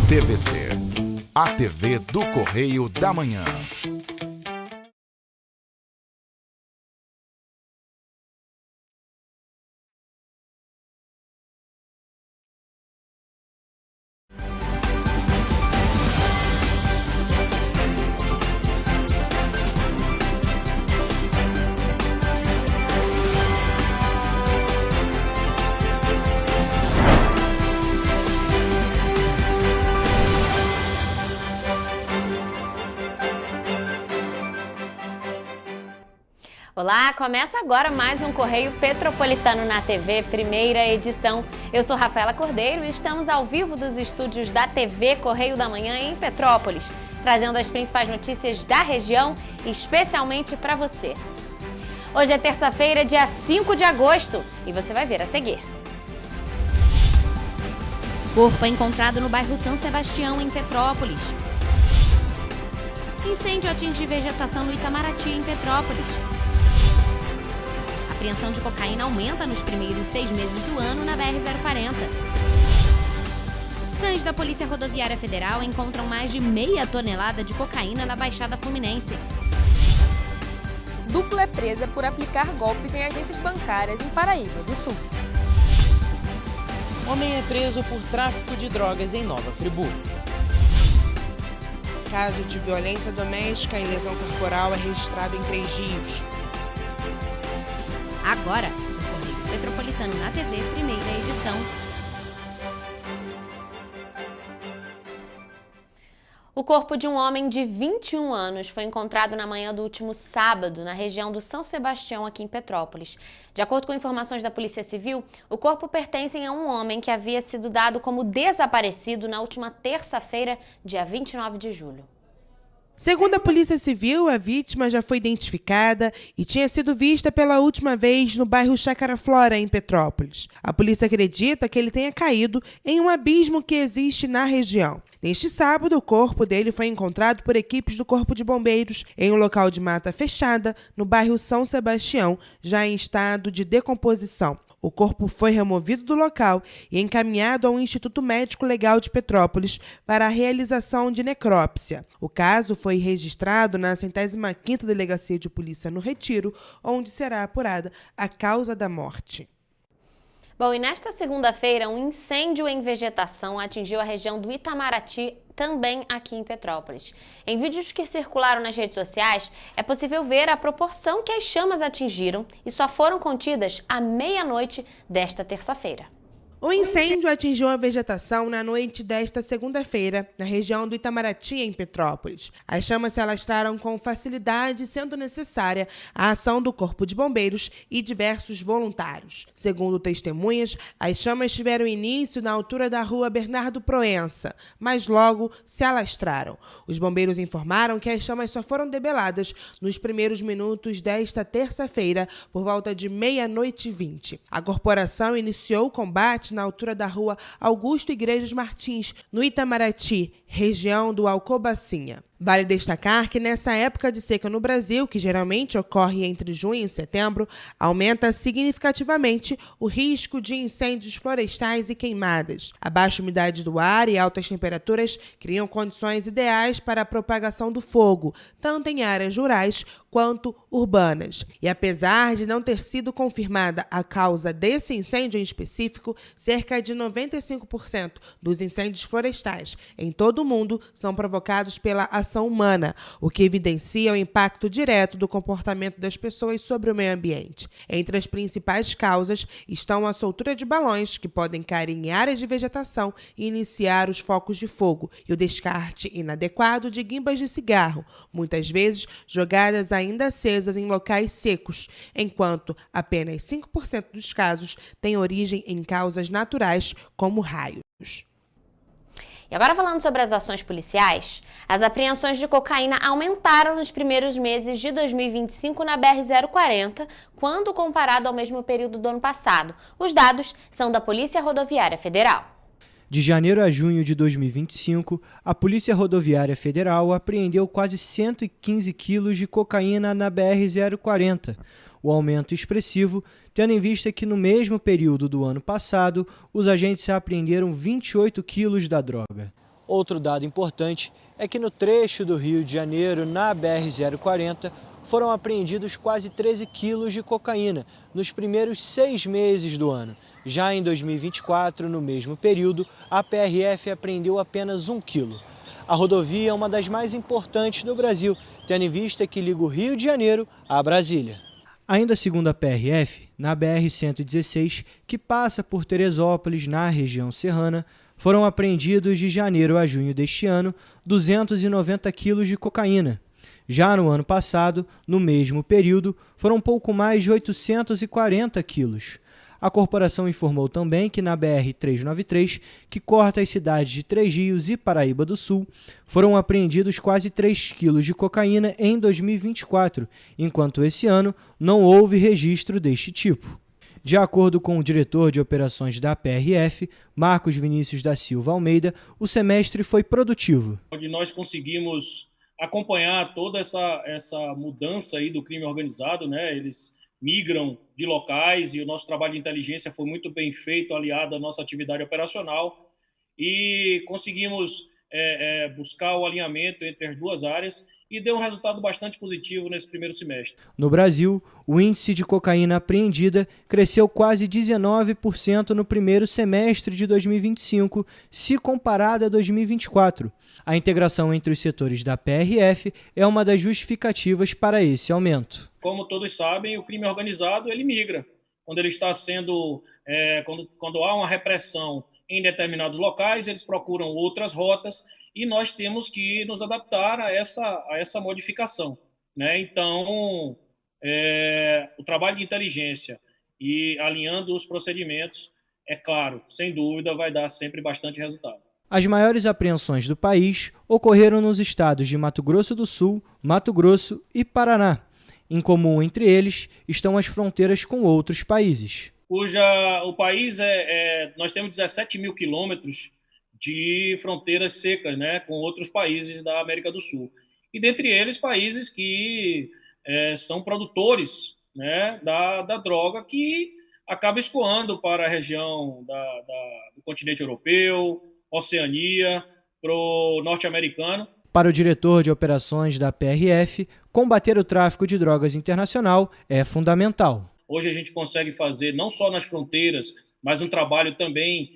TVC, a TV do Correio da Manhã. Olá, começa agora mais um Correio Petropolitano na TV, primeira edição. Eu sou Rafaela Cordeiro e estamos ao vivo dos estúdios da TV Correio da Manhã em Petrópolis, trazendo as principais notícias da região, especialmente para você. Hoje é terça-feira, dia 5 de agosto, e você vai ver a seguir. Corpo é encontrado no bairro São Sebastião, em Petrópolis. Incêndio atinge vegetação no Itamaraty, em Petrópolis. A apreensão de cocaína aumenta nos primeiros 6 meses do ano na BR-040. Cães da Polícia Rodoviária Federal encontram mais de meia tonelada de cocaína na Baixada Fluminense. Dupla é presa por aplicar golpes em agências bancárias em Paraíba do Sul. Homem é preso por tráfico de drogas em Nova Friburgo. Caso de violência doméstica e lesão corporal é registrado em 3 rios. Agora, o Correio Petropolitano na TV, primeira edição. O corpo de um homem de 21 anos foi encontrado na manhã do último sábado, na região do São Sebastião, aqui em Petrópolis. De acordo com informações da Polícia Civil, o corpo pertence a um homem que havia sido dado como desaparecido na última terça-feira, dia 29 de julho. Segundo a Polícia Civil, a vítima já foi identificada e tinha sido vista pela última vez no bairro Chácara Flora, em Petrópolis. A polícia acredita que ele tenha caído em um abismo que existe na região. Neste sábado, o corpo dele foi encontrado por equipes do Corpo de Bombeiros em um local de mata fechada, no bairro São Sebastião, já em estado de decomposição. O corpo foi removido do local e encaminhado ao Instituto Médico Legal de Petrópolis para a realização de necrópsia. O caso foi registrado na 105ª Delegacia de Polícia no Retiro, onde será apurada a causa da morte. Bom, e nesta segunda-feira, um incêndio em vegetação atingiu a região do Itamaraty, também aqui em Petrópolis. Em vídeos que circularam nas redes sociais, é possível ver a proporção que as chamas atingiram e só foram contidas à meia-noite desta terça-feira. O incêndio atingiu a vegetação na noite desta segunda-feira, na região do Itamaraty, em Petrópolis. As chamas se alastraram com facilidade, sendo necessária a ação do Corpo de Bombeiros e diversos voluntários. Segundo testemunhas, as chamas tiveram início na altura da rua Bernardo Proença, mas logo se alastraram. Os bombeiros informaram que as chamas só foram debeladas nos primeiros minutos desta terça-feira, por volta de 00h20. A corporação iniciou o combate na altura da rua Augusto Igrejas Martins, no Itamaraty, região do Alcobacinha. Vale destacar que nessa época de seca no Brasil, que geralmente ocorre entre junho e setembro, aumenta significativamente o risco de incêndios florestais e queimadas. A baixa umidade do ar e altas temperaturas criam condições ideais para a propagação do fogo, tanto em áreas rurais quanto urbanas. E apesar de não ter sido confirmada a causa desse incêndio em específico, cerca de 95% dos incêndios florestais em todo o mundo são provocados pela ação humana, o que evidencia o impacto direto do comportamento das pessoas sobre o meio ambiente. Entre as principais causas estão a soltura de balões, que podem cair em áreas de vegetação e iniciar os focos de fogo, e o descarte inadequado de guimbas de cigarro, muitas vezes jogadas ainda acesas em locais secos, enquanto apenas 5% dos casos têm origem em causas naturais, como raios. E agora falando sobre as ações policiais, as apreensões de cocaína aumentaram nos primeiros meses de 2025 na BR-040, quando comparado ao mesmo período do ano passado. Os dados são da Polícia Rodoviária Federal. De janeiro a junho de 2025, a Polícia Rodoviária Federal apreendeu quase 115 quilos de cocaína na BR-040. O aumento expressivo, tendo em vista que no mesmo período do ano passado, os agentes apreenderam 28 quilos da droga. Outro dado importante é que no trecho do Rio de Janeiro, na BR-040, foram apreendidos quase 13 quilos de cocaína nos primeiros 6 meses do ano. Já em 2024, no mesmo período, a PRF apreendeu apenas 1 quilo. A rodovia é uma das mais importantes do Brasil, tendo em vista que liga o Rio de Janeiro a Brasília. Ainda segundo a PRF, na BR-116, que passa por Teresópolis, na região serrana, foram apreendidos de janeiro a junho deste ano 290 quilos de cocaína. Já no ano passado, no mesmo período, foram pouco mais de 840 quilos. A corporação informou também que na BR-393, que corta as cidades de Três Rios e Paraíba do Sul, foram apreendidos quase 3 quilos de cocaína em 2024, enquanto esse ano não houve registro deste tipo. De acordo com o diretor de operações da PRF, Marcos Vinícius da Silva Almeida, o semestre foi produtivo. Onde nós conseguimos acompanhar toda essa mudança aí do crime organizado, né? Eles migram de locais e o nosso trabalho de inteligência foi muito bem feito, aliado à nossa atividade operacional, e conseguimos buscar o alinhamento entre as duas áreas e deu um resultado bastante positivo nesse primeiro semestre. No Brasil, o índice de cocaína apreendida cresceu quase 19% no primeiro semestre de 2025, se comparado a 2024. A integração entre os setores da PRF é uma das justificativas para esse aumento. Como todos sabem, o crime organizado ele migra. Quando ele está sendo, quando há uma repressão em determinados locais, eles procuram outras rotas e nós temos que nos adaptar a essa modificação, né? Então, o trabalho de inteligência e alinhando os procedimentos, é claro, sem dúvida, vai dar sempre bastante resultado. As maiores apreensões do país ocorreram nos estados de Mato Grosso do Sul, Mato Grosso e Paraná. Em comum entre eles estão as fronteiras com outros países. O país nós temos 17 mil quilômetros de fronteiras secas, né, com outros países da América do Sul. E dentre eles, países que são produtores, né, da droga, que acaba escoando para a região do continente europeu, Oceania, para o norte-americano. Para o diretor de operações da PRF, combater o tráfico de drogas internacional é fundamental. Hoje a gente consegue fazer, não só nas fronteiras, mas um trabalho também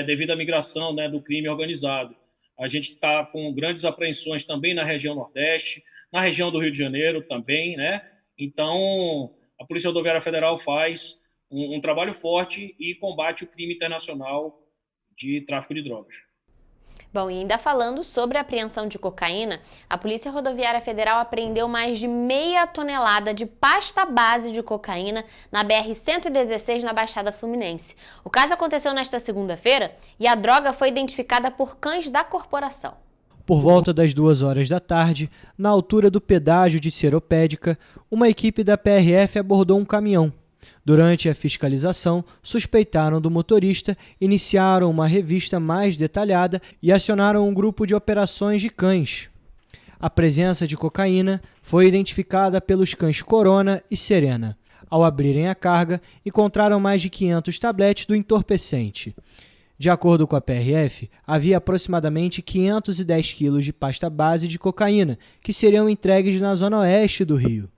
devido à migração, né, do crime organizado. A gente está com grandes apreensões também na região Nordeste, na região do Rio de Janeiro também, né? Então, a Polícia Rodoviária Federal faz um trabalho forte e combate o crime internacional de tráfico de drogas. Bom, e ainda falando sobre a apreensão de cocaína, a Polícia Rodoviária Federal apreendeu mais de meia tonelada de pasta base de cocaína na BR-116 na Baixada Fluminense. O caso aconteceu nesta segunda-feira e a droga foi identificada por cães da corporação. Por volta das 2h da tarde, na altura do pedágio de Seropédica, uma equipe da PRF abordou um caminhão. Durante a fiscalização, suspeitaram do motorista, iniciaram uma revista mais detalhada e acionaram um grupo de operações de cães. A presença de cocaína foi identificada pelos cães Corona e Serena. Ao abrirem a carga, encontraram mais de 500 tabletes do entorpecente. De acordo com a PRF, havia aproximadamente 510 quilos de pasta base de cocaína, que seriam entregues na zona oeste do Rio.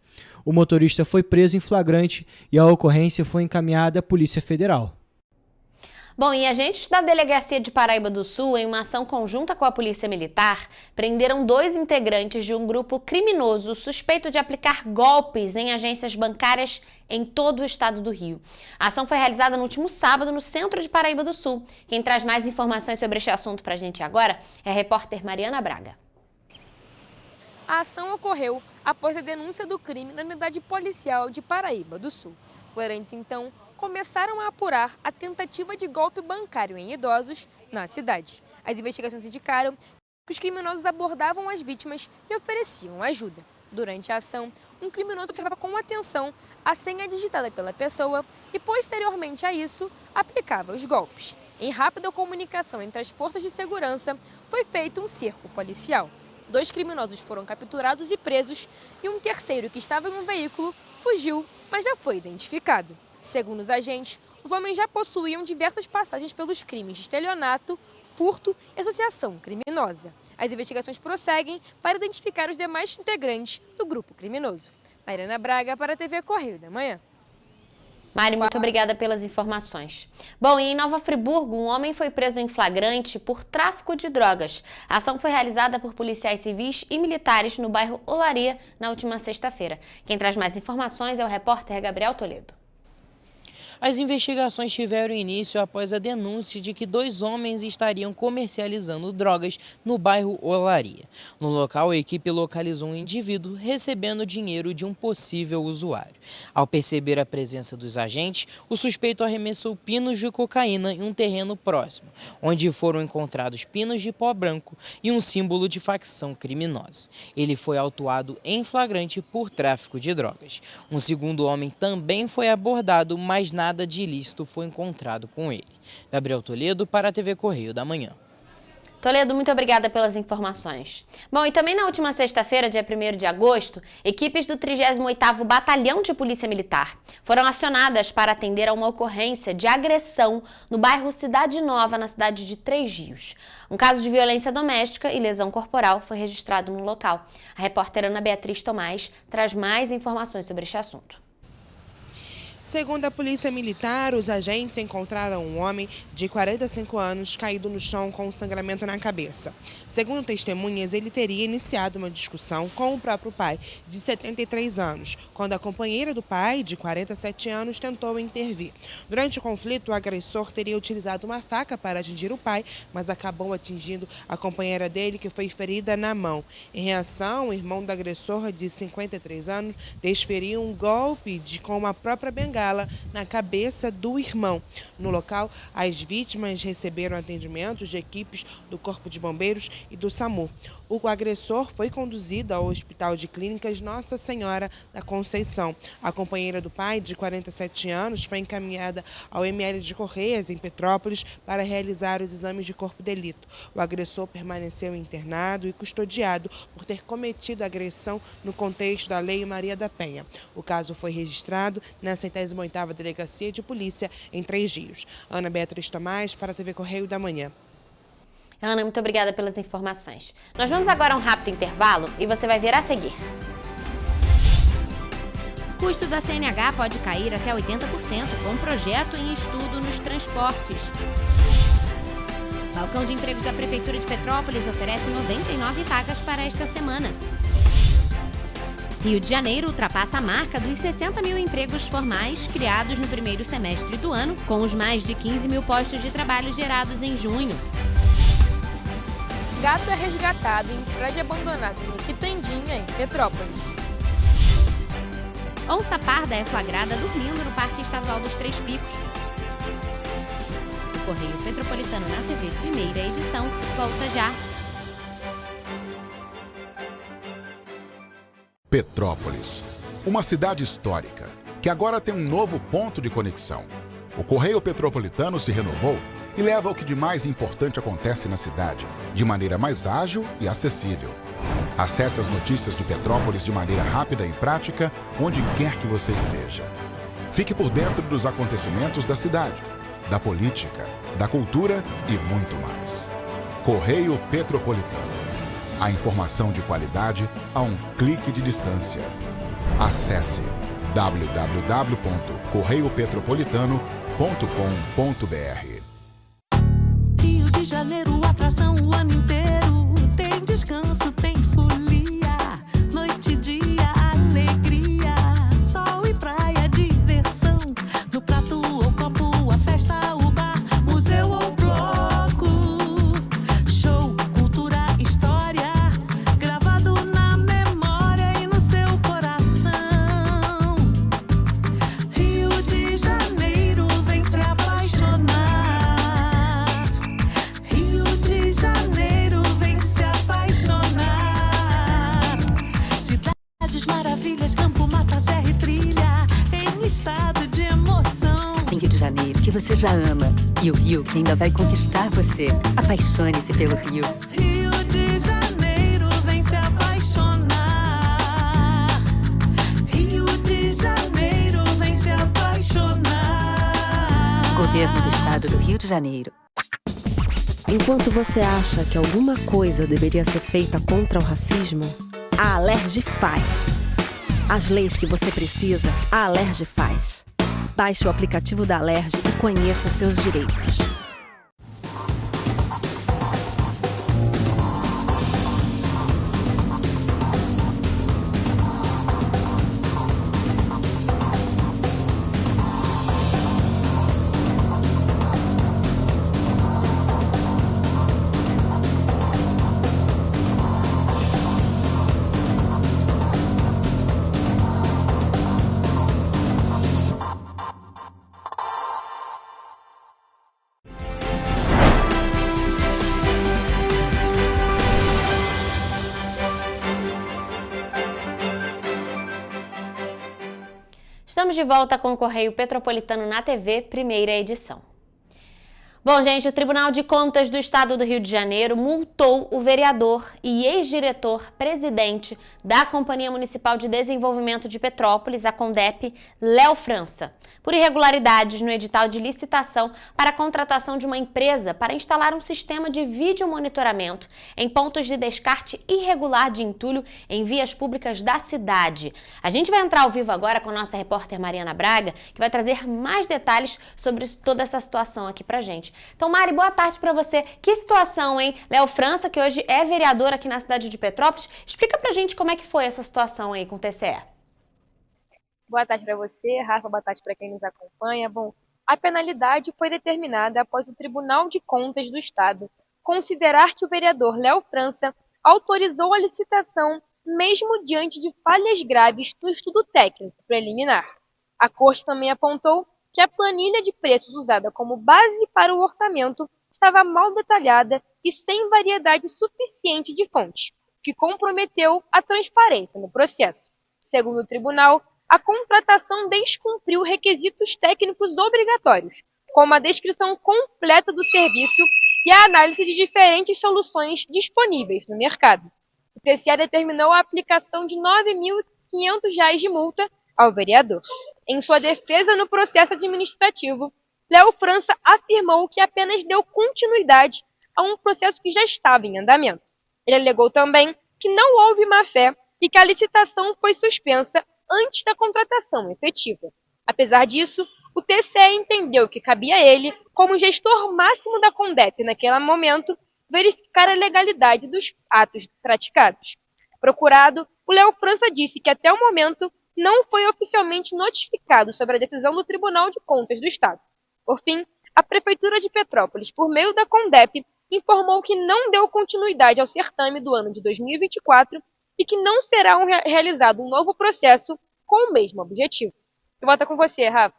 O motorista foi preso em flagrante e a ocorrência foi encaminhada à Polícia Federal. Bom, e agentes da Delegacia de Paraíba do Sul, em uma ação conjunta com a Polícia Militar, prenderam 2 integrantes de um grupo criminoso suspeito de aplicar golpes em agências bancárias em todo o estado do Rio. A ação foi realizada no último sábado no centro de Paraíba do Sul. Quem traz mais informações sobre este assunto para a gente agora é a repórter Mariana Braga. A ação ocorreu após a denúncia do crime na unidade policial de Paraíba do Sul. Flarantes, então, começaram a apurar a tentativa de golpe bancário em idosos na cidade. As investigações indicaram que os criminosos abordavam as vítimas e ofereciam ajuda. Durante a ação, um criminoso observava com atenção a senha digitada pela pessoa e, posteriormente a isso, aplicava os golpes. Em rápida comunicação entre as forças de segurança, foi feito um cerco policial. 2 criminosos foram capturados e presos e um terceiro, que estava em um veículo, fugiu, mas já foi identificado. Segundo os agentes, os homens já possuíam diversas passagens pelos crimes de estelionato, furto e associação criminosa. As investigações prosseguem para identificar os demais integrantes do grupo criminoso. Mariana Braga para a TV Correio da Manhã. Mari, muito obrigada pelas informações. Bom, e em Nova Friburgo, um homem foi preso em flagrante por tráfico de drogas. A ação foi realizada por policiais civis e militares no bairro Olaria na última sexta-feira. Quem traz mais informações é o repórter Gabriel Toledo. As investigações tiveram início após a denúncia de que 2 homens estariam comercializando drogas no bairro Olaria. No local, a equipe localizou um indivíduo recebendo dinheiro de um possível usuário. Ao perceber a presença dos agentes, o suspeito arremessou pinos de cocaína em um terreno próximo, onde foram encontrados pinos de pó branco e um símbolo de facção criminosa. Ele foi autuado em flagrante por tráfico de drogas. Um segundo homem também foi abordado, mas nada de ilícito foi encontrado com ele. Gabriel Toledo para a TV Correio da Manhã. Toledo, muito obrigada pelas informações. Bom, e também na última sexta-feira, dia 1º de agosto, equipes do 38º Batalhão de Polícia Militar foram acionadas para atender a uma ocorrência de agressão no bairro Cidade Nova, na cidade de Três Rios. Um caso de violência doméstica e lesão corporal foi registrado no local. A repórter Ana Beatriz Tomás traz mais informações sobre este assunto. Segundo a Polícia Militar, os agentes encontraram um homem de 45 anos caído no chão com sangramento na cabeça. Segundo testemunhas, ele teria iniciado uma discussão com o próprio pai, de 73 anos, quando a companheira do pai, de 47 anos, tentou intervir. Durante o conflito, o agressor teria utilizado uma faca para atingir o pai, mas acabou atingindo a companheira dele, que foi ferida na mão. Em reação, o irmão do agressor, de 53 anos, desferiu um golpe com uma própria bengala na cabeça do irmão. No local, as vítimas receberam atendimento de equipes do Corpo de Bombeiros e do SAMU. O agressor foi conduzido ao Hospital de Clínicas Nossa Senhora da Conceição. A companheira do pai, de 47 anos, foi encaminhada ao ML de Correias, em Petrópolis, para realizar os exames de corpo de delito. O agressor permaneceu internado e custodiado por ter cometido agressão no contexto da Lei Maria da Penha. O caso foi registrado na 108ª Delegacia de Polícia em Três Rios. Ana Beatriz Tomás para a TV Correio da Manhã. Ana, muito obrigada pelas informações. Nós vamos agora a um rápido intervalo e você vai ver a seguir. O custo da CNH pode cair até 80% com um projeto em estudo nos transportes. O balcão de empregos da Prefeitura de Petrópolis oferece 99 vagas para esta semana. Rio de Janeiro ultrapassa a marca dos 60 mil empregos formais criados no primeiro semestre do ano, com os mais de 15 mil postos de trabalho gerados em junho. Gato é resgatado em prédio abandonado no Quitandinha, em Petrópolis. Onça parda é flagrada dormindo no Parque Estadual dos Três Picos. O Correio Petropolitano na TV, primeira edição, volta já. Petrópolis, uma cidade histórica, que agora tem um novo ponto de conexão. O Correio Petropolitano se renovou e leva o que de mais importante acontece na cidade, de maneira mais ágil e acessível. Acesse as notícias de Petrópolis de maneira rápida e prática, onde quer que você esteja. Fique por dentro dos acontecimentos da cidade, da política, da cultura e muito mais. Correio Petropolitano. A informação de qualidade a um clique de distância. Acesse www.correiopetropolitano.com.br. Rio de Janeiro, atração o ano inteiro. Tem descanso, tem folia. Noite e dia, alegria. Sol e praia, diversão. No prato ou copo, a festa, o bar, museu ou bloco. Show, cultura, história. Gravado na memória e no seu coração. Rio de Janeiro, vem se apaixonar. Maravilhas, campo, mata, serra e trilha, em estado de emoção. Tem Rio de Janeiro, que você já ama, e o Rio, que ainda vai conquistar você. Apaixone-se pelo Rio. Rio de Janeiro, vem se apaixonar. Rio de Janeiro, vem se apaixonar. Governo do Estado do Rio de Janeiro. Enquanto você acha que alguma coisa deveria ser feita contra o racismo, a Alerj faz. As leis que você precisa, a Alerj faz. Baixe o aplicativo da Alerj e conheça seus direitos. Estamos de volta com o Correio Petropolitano na TV, primeira edição. Bom, gente, o Tribunal de Contas do Estado do Rio de Janeiro multou o vereador e ex-diretor-presidente da Companhia Municipal de Desenvolvimento de Petrópolis, a CONDEP, Léo França, por irregularidades no edital de licitação para a contratação de uma empresa para instalar um sistema de videomonitoramento em pontos de descarte irregular de entulho em vias públicas da cidade. A gente vai entrar ao vivo agora com a nossa repórter Mariana Braga, que vai trazer mais detalhes sobre toda essa situação aqui pra gente. Então, Mari, boa tarde para você. Que situação, hein? Léo França, que hoje é vereador aqui na cidade de Petrópolis, explica pra gente como é que foi essa situação aí com o TCE. Boa tarde para você, Rafa, boa tarde para quem nos acompanha. Bom, a penalidade foi determinada após o Tribunal de Contas do Estado considerar que o vereador Léo França autorizou a licitação mesmo diante de falhas graves no estudo técnico preliminar. A Corte também apontou que a planilha de preços usada como base para o orçamento estava mal detalhada e sem variedade suficiente de fontes, o que comprometeu a transparência no processo. Segundo o tribunal, a contratação descumpriu requisitos técnicos obrigatórios, como a descrição completa do serviço e a análise de diferentes soluções disponíveis no mercado. O TCE determinou a aplicação de R$ 9.500 de multa ao vereador. Em sua defesa no processo administrativo, Léo França afirmou que apenas deu continuidade a um processo que já estava em andamento. Ele alegou também que não houve má-fé e que a licitação foi suspensa antes da contratação efetiva. Apesar disso, o TCE entendeu que cabia a ele, como gestor máximo da CONDEP naquele momento, verificar a legalidade dos atos praticados. Procurado, o Léo França disse que até o momento não foi oficialmente notificado sobre a decisão do Tribunal de Contas do Estado. Por fim, a Prefeitura de Petrópolis, por meio da CONDEP, informou que não deu continuidade ao certame do ano de 2024 e que não será realizado um novo processo com o mesmo objetivo. Eu volto com você, Rafa.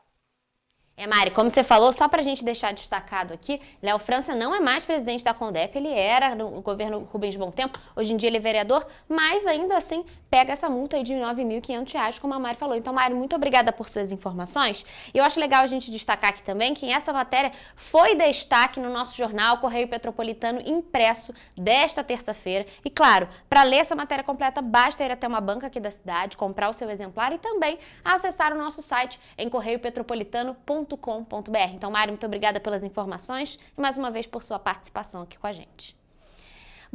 Mari, como você falou, só para a gente deixar destacado aqui, Léo França não é mais presidente da CONDEP, ele era no governo Rubens Bom Tempo, hoje em dia ele é vereador, mas ainda assim pega essa multa aí de R$ 9.500, como a Mari falou. Então, Mari, muito obrigada por suas informações. E eu acho legal a gente destacar aqui também que essa matéria foi destaque no nosso jornal Correio Petropolitano impresso desta terça-feira. E claro, para ler essa matéria completa, basta ir até uma banca aqui da cidade, comprar o seu exemplar e também acessar o nosso site em correiopetropolitano.com.br. Então, Mário, muito obrigada pelas informações e mais uma vez por sua participação aqui com a gente.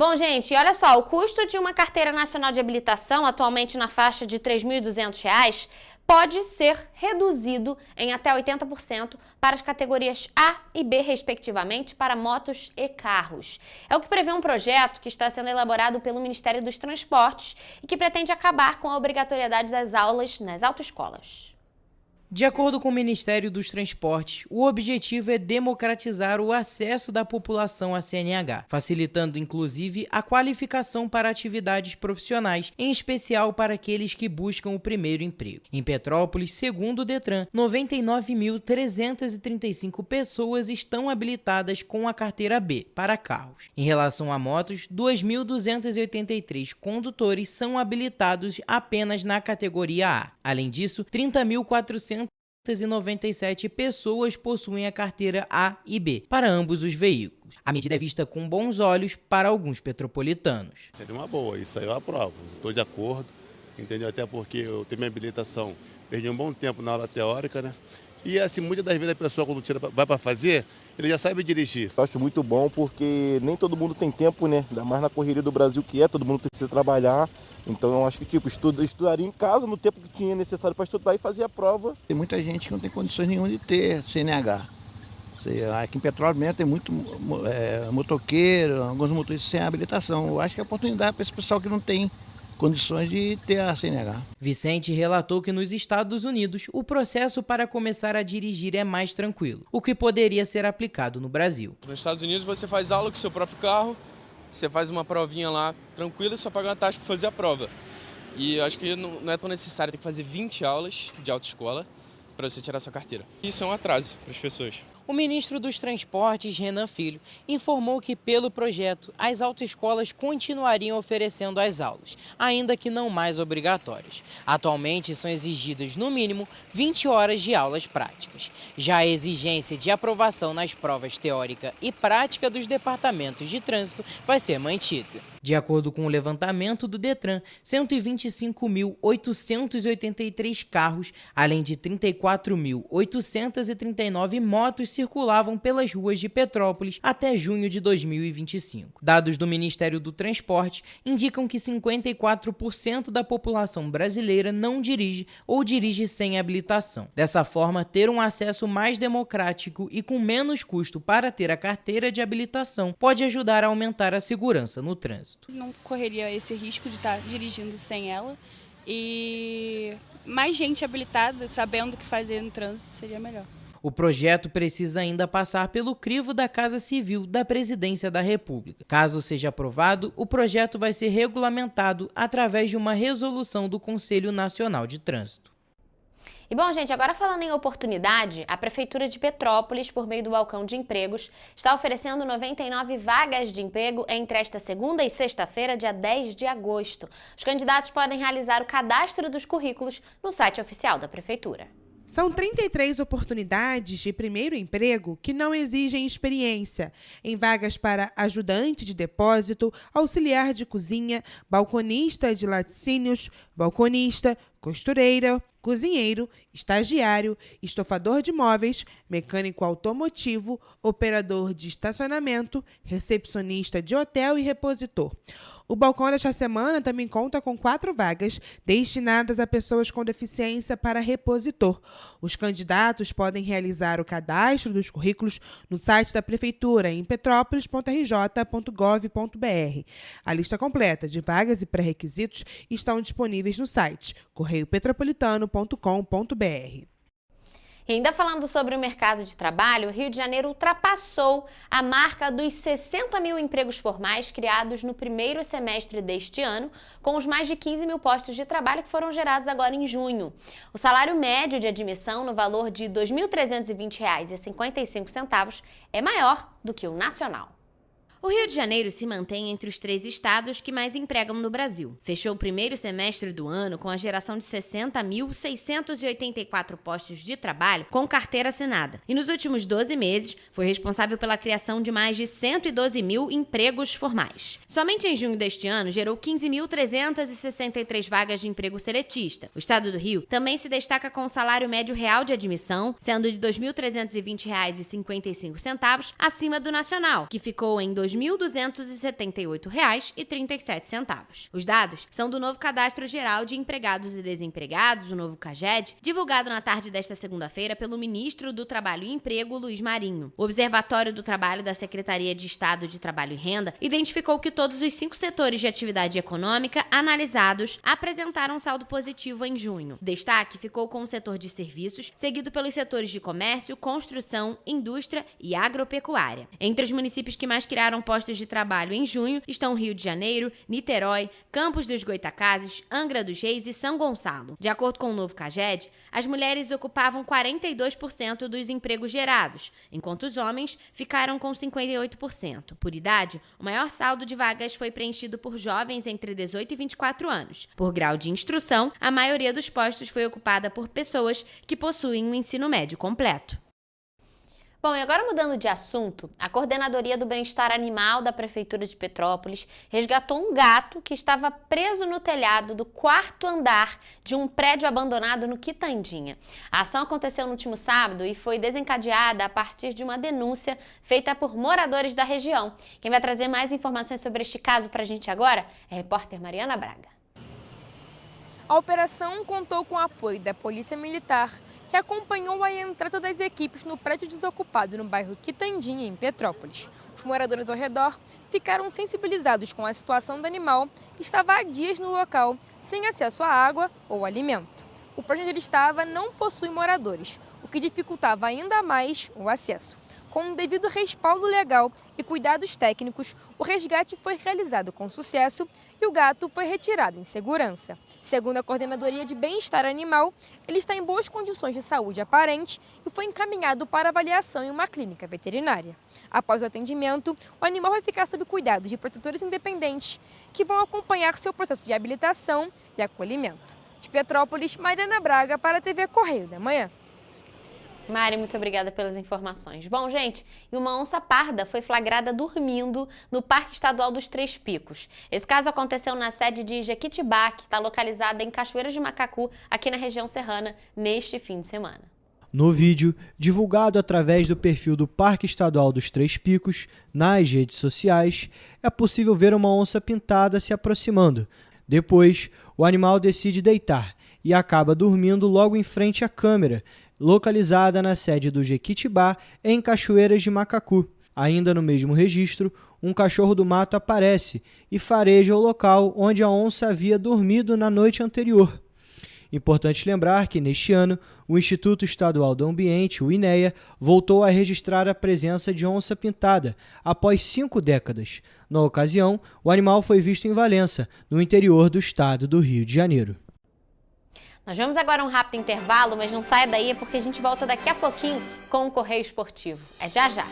Bom, gente, olha só, o custo de uma carteira nacional de habilitação, atualmente na faixa de R$ 3.200, pode ser reduzido em até 80% para as categorias A e B, respectivamente, para motos e carros. É o que prevê um projeto que está sendo elaborado pelo Ministério dos Transportes e que pretende acabar com a obrigatoriedade das aulas nas autoescolas. De acordo com o Ministério dos Transportes, o objetivo é democratizar o acesso da população à CNH, facilitando inclusive a qualificação para atividades profissionais, em especial para aqueles que buscam o primeiro emprego. Em Petrópolis, segundo o Detran, 99.335 pessoas estão habilitadas com a carteira B para carros. Em relação a motos, 2.283 condutores são habilitados apenas na categoria A. Além disso, 30.497 pessoas possuem a carteira A e B para ambos os veículos. A medida é vista com bons olhos para alguns petropolitanos. Seria uma boa, isso aí eu aprovo. Estou de acordo, entendeu? Até porque eu tenho minha habilitação, perdi um bom tempo na aula teórica, né? E assim, muitas das vezes a pessoa quando vai para fazer, ele já sabe dirigir. Eu acho muito bom porque nem todo mundo tem tempo, né? Ainda mais na correria do Brasil que todo mundo precisa trabalhar. Então eu acho que estudaria em casa no tempo que tinha necessário para estudar e fazer a prova. Tem muita gente que não tem condições nenhuma de ter CNH. Aqui em Petrópolis mesmo tem muito motoqueiro, alguns motoristas sem habilitação. Eu acho que é oportunidade para esse pessoal que não tem condições de ter a CNH. Vicente relatou que nos Estados Unidos o processo para começar a dirigir é mais tranquilo, o que poderia ser aplicado no Brasil. Nos Estados Unidos você faz aula com seu próprio carro, você faz uma provinha lá tranquila e só paga uma taxa para fazer a prova. E eu acho que não é tão necessário ter que fazer 20 aulas de autoescola para você tirar sua carteira. Isso é um atraso para as pessoas. O ministro dos Transportes, Renan Filho, informou que, pelo projeto, as autoescolas continuariam oferecendo as aulas, ainda que não mais obrigatórias. Atualmente, são exigidas, no mínimo, 20 horas de aulas práticas. Já a exigência de aprovação nas provas teórica e prática dos departamentos de trânsito vai ser mantida. De acordo com o levantamento do Detran, 125.883 carros, além de 34.839 motos circulavam pelas ruas de Petrópolis até junho de 2025. Dados do Ministério do Transporte indicam que 54% da população brasileira não dirige ou dirige sem habilitação. Dessa forma, ter um acesso mais democrático e com menos custo para ter a carteira de habilitação pode ajudar a aumentar a segurança no trânsito. Não correria esse risco de estar dirigindo sem ela e mais gente habilitada, sabendo o que fazer no trânsito, seria melhor. O projeto precisa ainda passar pelo crivo da Casa Civil da Presidência da República. Caso seja aprovado, o projeto vai ser regulamentado através de uma resolução do Conselho Nacional de Trânsito. E bom, gente, agora falando em oportunidade, a Prefeitura de Petrópolis, por meio do Balcão de Empregos, está oferecendo 99 vagas de emprego entre esta segunda e sexta-feira, dia 10 de agosto. Os candidatos podem realizar o cadastro dos currículos no site oficial da Prefeitura. São 33 oportunidades de primeiro emprego que não exigem experiência, em vagas para ajudante de depósito, auxiliar de cozinha, balconista de laticínios, balconista, costureira, cozinheiro, estagiário, estofador de móveis, mecânico automotivo, operador de estacionamento, recepcionista de hotel e repositor. O balcão desta semana também conta com 4 vagas destinadas a pessoas com deficiência para repositor. Os candidatos podem realizar o cadastro dos currículos no site da Prefeitura em petrópolis.rj.gov.br. A lista completa de vagas e pré-requisitos estão disponíveis no site correiopetropolitano.com.br. E ainda falando sobre o mercado de trabalho, o Rio de Janeiro ultrapassou a marca dos 60 mil empregos formais criados no primeiro semestre deste ano, com os mais de 15 mil postos de trabalho que foram gerados agora em junho. O salário médio de admissão, no valor de R$ 2.320,55, é maior do que o nacional. O Rio de Janeiro se mantém entre os 3 estados que mais empregam no Brasil. Fechou o primeiro semestre do ano com a geração de 60.684 postos de trabalho com carteira assinada. E nos últimos 12 meses, foi responsável pela criação de mais de 112 mil empregos formais. Somente em junho deste ano, gerou 15.363 vagas de emprego seletista. O estado do Rio também se destaca com o salário médio real de admissão, sendo de R$ 2.320,55, acima do nacional, que ficou em R$ 2.278,37. Os dados são do novo Cadastro Geral de Empregados e Desempregados, o novo CAGED, divulgado na tarde desta segunda-feira pelo ministro do Trabalho e Emprego, Luiz Marinho. O Observatório do Trabalho da Secretaria de Estado de Trabalho e Renda identificou que todos os 5 setores de atividade econômica analisados apresentaram saldo positivo em junho. Destaque ficou com o setor de serviços, seguido pelos setores de comércio, construção, indústria e agropecuária. Entre os municípios que mais criaram postos de trabalho em junho estão Rio de Janeiro, Niterói, Campos dos Goitacazes, Angra dos Reis e São Gonçalo. De acordo com o novo CAGED, as mulheres ocupavam 42% dos empregos gerados, enquanto os homens ficaram com 58%. Por idade, o maior saldo de vagas foi preenchido por jovens entre 18 e 24 anos. Por grau de instrução, a maioria dos postos foi ocupada por pessoas que possuem um ensino médio completo. Bom, e agora mudando de assunto, a Coordenadoria do Bem-Estar Animal da Prefeitura de Petrópolis resgatou um gato que estava preso no telhado do 4º andar de um prédio abandonado no Quitandinha. A ação aconteceu no último sábado e foi desencadeada a partir de uma denúncia feita por moradores da região. Quem vai trazer mais informações sobre este caso para a gente agora é a repórter Mariana Braga. A operação contou com o apoio da Polícia Militar, que acompanhou a entrada das equipes no prédio desocupado no bairro Quitandinha, em Petrópolis. Os moradores ao redor ficaram sensibilizados com a situação do animal, que estava há dias no local, sem acesso à água ou alimento. O prédio onde ele estava não possui moradores, o que dificultava ainda mais o acesso. Com o devido respaldo legal e cuidados técnicos, o resgate foi realizado com sucesso e o gato foi retirado em segurança. Segundo a Coordenadoria de Bem-Estar Animal, ele está em boas condições de saúde aparente e foi encaminhado para avaliação em uma clínica veterinária. Após o atendimento, o animal vai ficar sob cuidados de protetores independentes que vão acompanhar seu processo de habilitação e acolhimento. De Petrópolis, Mariana Braga para a TV Correio da Manhã. Mari, muito obrigada pelas informações. Bom, gente, e uma onça parda foi flagrada dormindo no Parque Estadual dos Três Picos. Esse caso aconteceu na sede de Jequitibá, que está localizada em Cachoeiras de Macacu, aqui na região serrana, neste fim de semana. No vídeo, divulgado através do perfil do Parque Estadual dos Três Picos, nas redes sociais, é possível ver uma onça pintada se aproximando. Depois, o animal decide deitar e acaba dormindo logo em frente à câmera, localizada na sede do Jequitibá, em Cachoeiras de Macacu. Ainda no mesmo registro, um cachorro do mato aparece e fareja o local onde a onça havia dormido na noite anterior. Importante lembrar que, neste ano, o Instituto Estadual do Ambiente, o INEA, voltou a registrar a presença de onça pintada, após 5 décadas. Na ocasião, o animal foi visto em Valença, no interior do estado do Rio de Janeiro. Nós vamos agora a um rápido intervalo, mas não saia daí porque a gente volta daqui a pouquinho com o Correio Esportivo. É já já!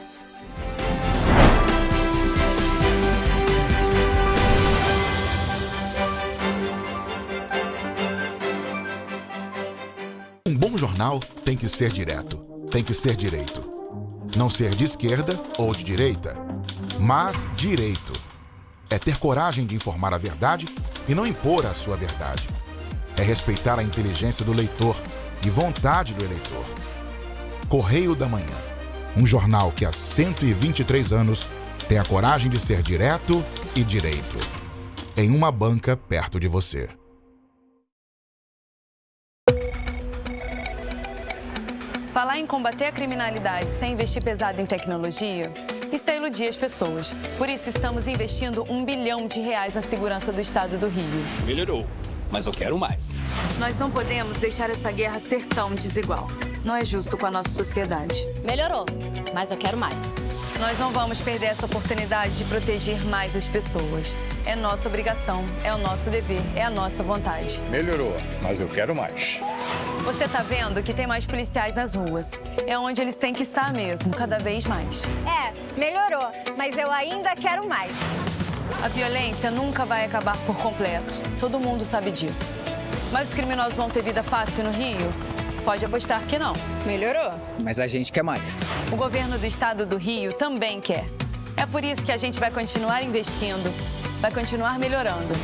Um bom jornal tem que ser direto, tem que ser direito. Não ser de esquerda ou de direita, mas direito. É ter coragem de informar a verdade e não impor a sua verdade. É respeitar a inteligência do leitor e vontade do eleitor. Correio da Manhã, um jornal que há 123 anos tem a coragem de ser direto e direito. Em uma banca perto de você. Falar em combater a criminalidade sem investir pesado em tecnologia, isso é iludir as pessoas. Por isso estamos investindo R$1 bilhão na segurança do estado do Rio. Melhorou, mas eu quero mais. Nós não podemos deixar essa guerra ser tão desigual. Não é justo com a nossa sociedade. Melhorou, mas eu quero mais. Nós não vamos perder essa oportunidade de proteger mais as pessoas. É nossa obrigação, é o nosso dever, é a nossa vontade. Melhorou, mas eu quero mais. Você tá vendo que tem mais policiais nas ruas. É onde eles têm que estar mesmo, cada vez mais. Melhorou, mas eu ainda quero mais. A violência nunca vai acabar por completo. Todo mundo sabe disso. Mas os criminosos vão ter vida fácil no Rio? Pode apostar que não. Melhorou. Mas a gente quer mais. O governo do estado do Rio também quer. É por isso que a gente vai continuar investindo, vai continuar melhorando.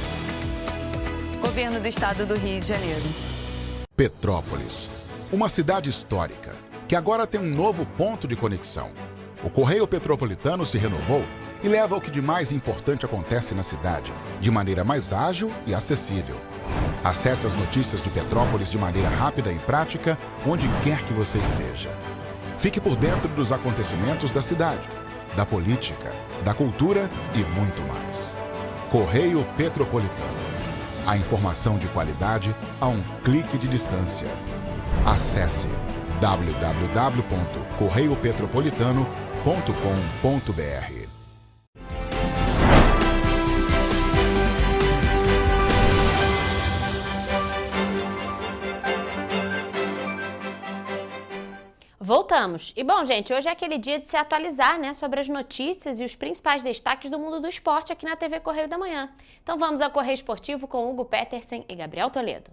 Governo do estado do Rio de Janeiro. Petrópolis, uma cidade histórica que agora tem um novo ponto de conexão. O Correio Petropolitano se renovou e leva o que de mais importante acontece na cidade, de maneira mais ágil e acessível. Acesse as notícias de Petrópolis de maneira rápida e prática, onde quer que você esteja. Fique por dentro dos acontecimentos da cidade, da política, da cultura e muito mais. Correio Petropolitano. A informação de qualidade a um clique de distância. Acesse www.correiopetropolitano.com.br. Voltamos. E bom, gente, hoje é aquele dia de se atualizar, né, sobre as notícias e os principais destaques do mundo do esporte aqui na TV Correio da Manhã. Então vamos ao Correio Esportivo com Hugo Petersen e Gabriel Toledo.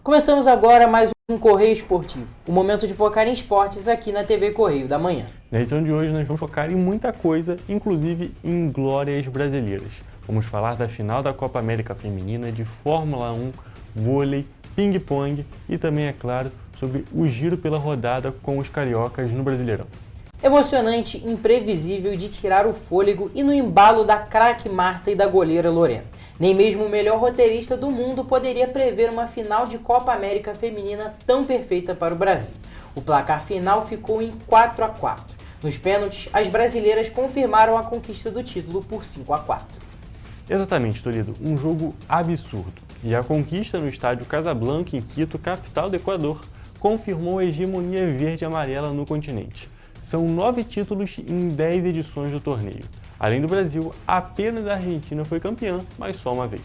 Começamos agora mais um Correio Esportivo, o momento de focar em esportes aqui na TV Correio da Manhã. Na edição de hoje nós vamos focar em muita coisa, inclusive em glórias brasileiras. Vamos falar da final da Copa América Feminina, de Fórmula 1, vôlei, ping-pong e também, é claro, sobre o giro pela rodada com os cariocas no Brasileirão. Emocionante, imprevisível, de tirar o fôlego e no embalo da craque Marta e da goleira Lorena. Nem mesmo o melhor roteirista do mundo poderia prever uma final de Copa América Feminina tão perfeita para o Brasil. O placar final ficou em 4-4. Nos pênaltis, as brasileiras confirmaram a conquista do título por 5-4. Exatamente, Toledo, um jogo absurdo. E a conquista no estádio Casablanca, em Quito, capital do Equador, confirmou a hegemonia verde e amarela no continente. São 9 títulos em 10 edições do torneio. Além do Brasil, apenas a Argentina foi campeã, mas só uma vez.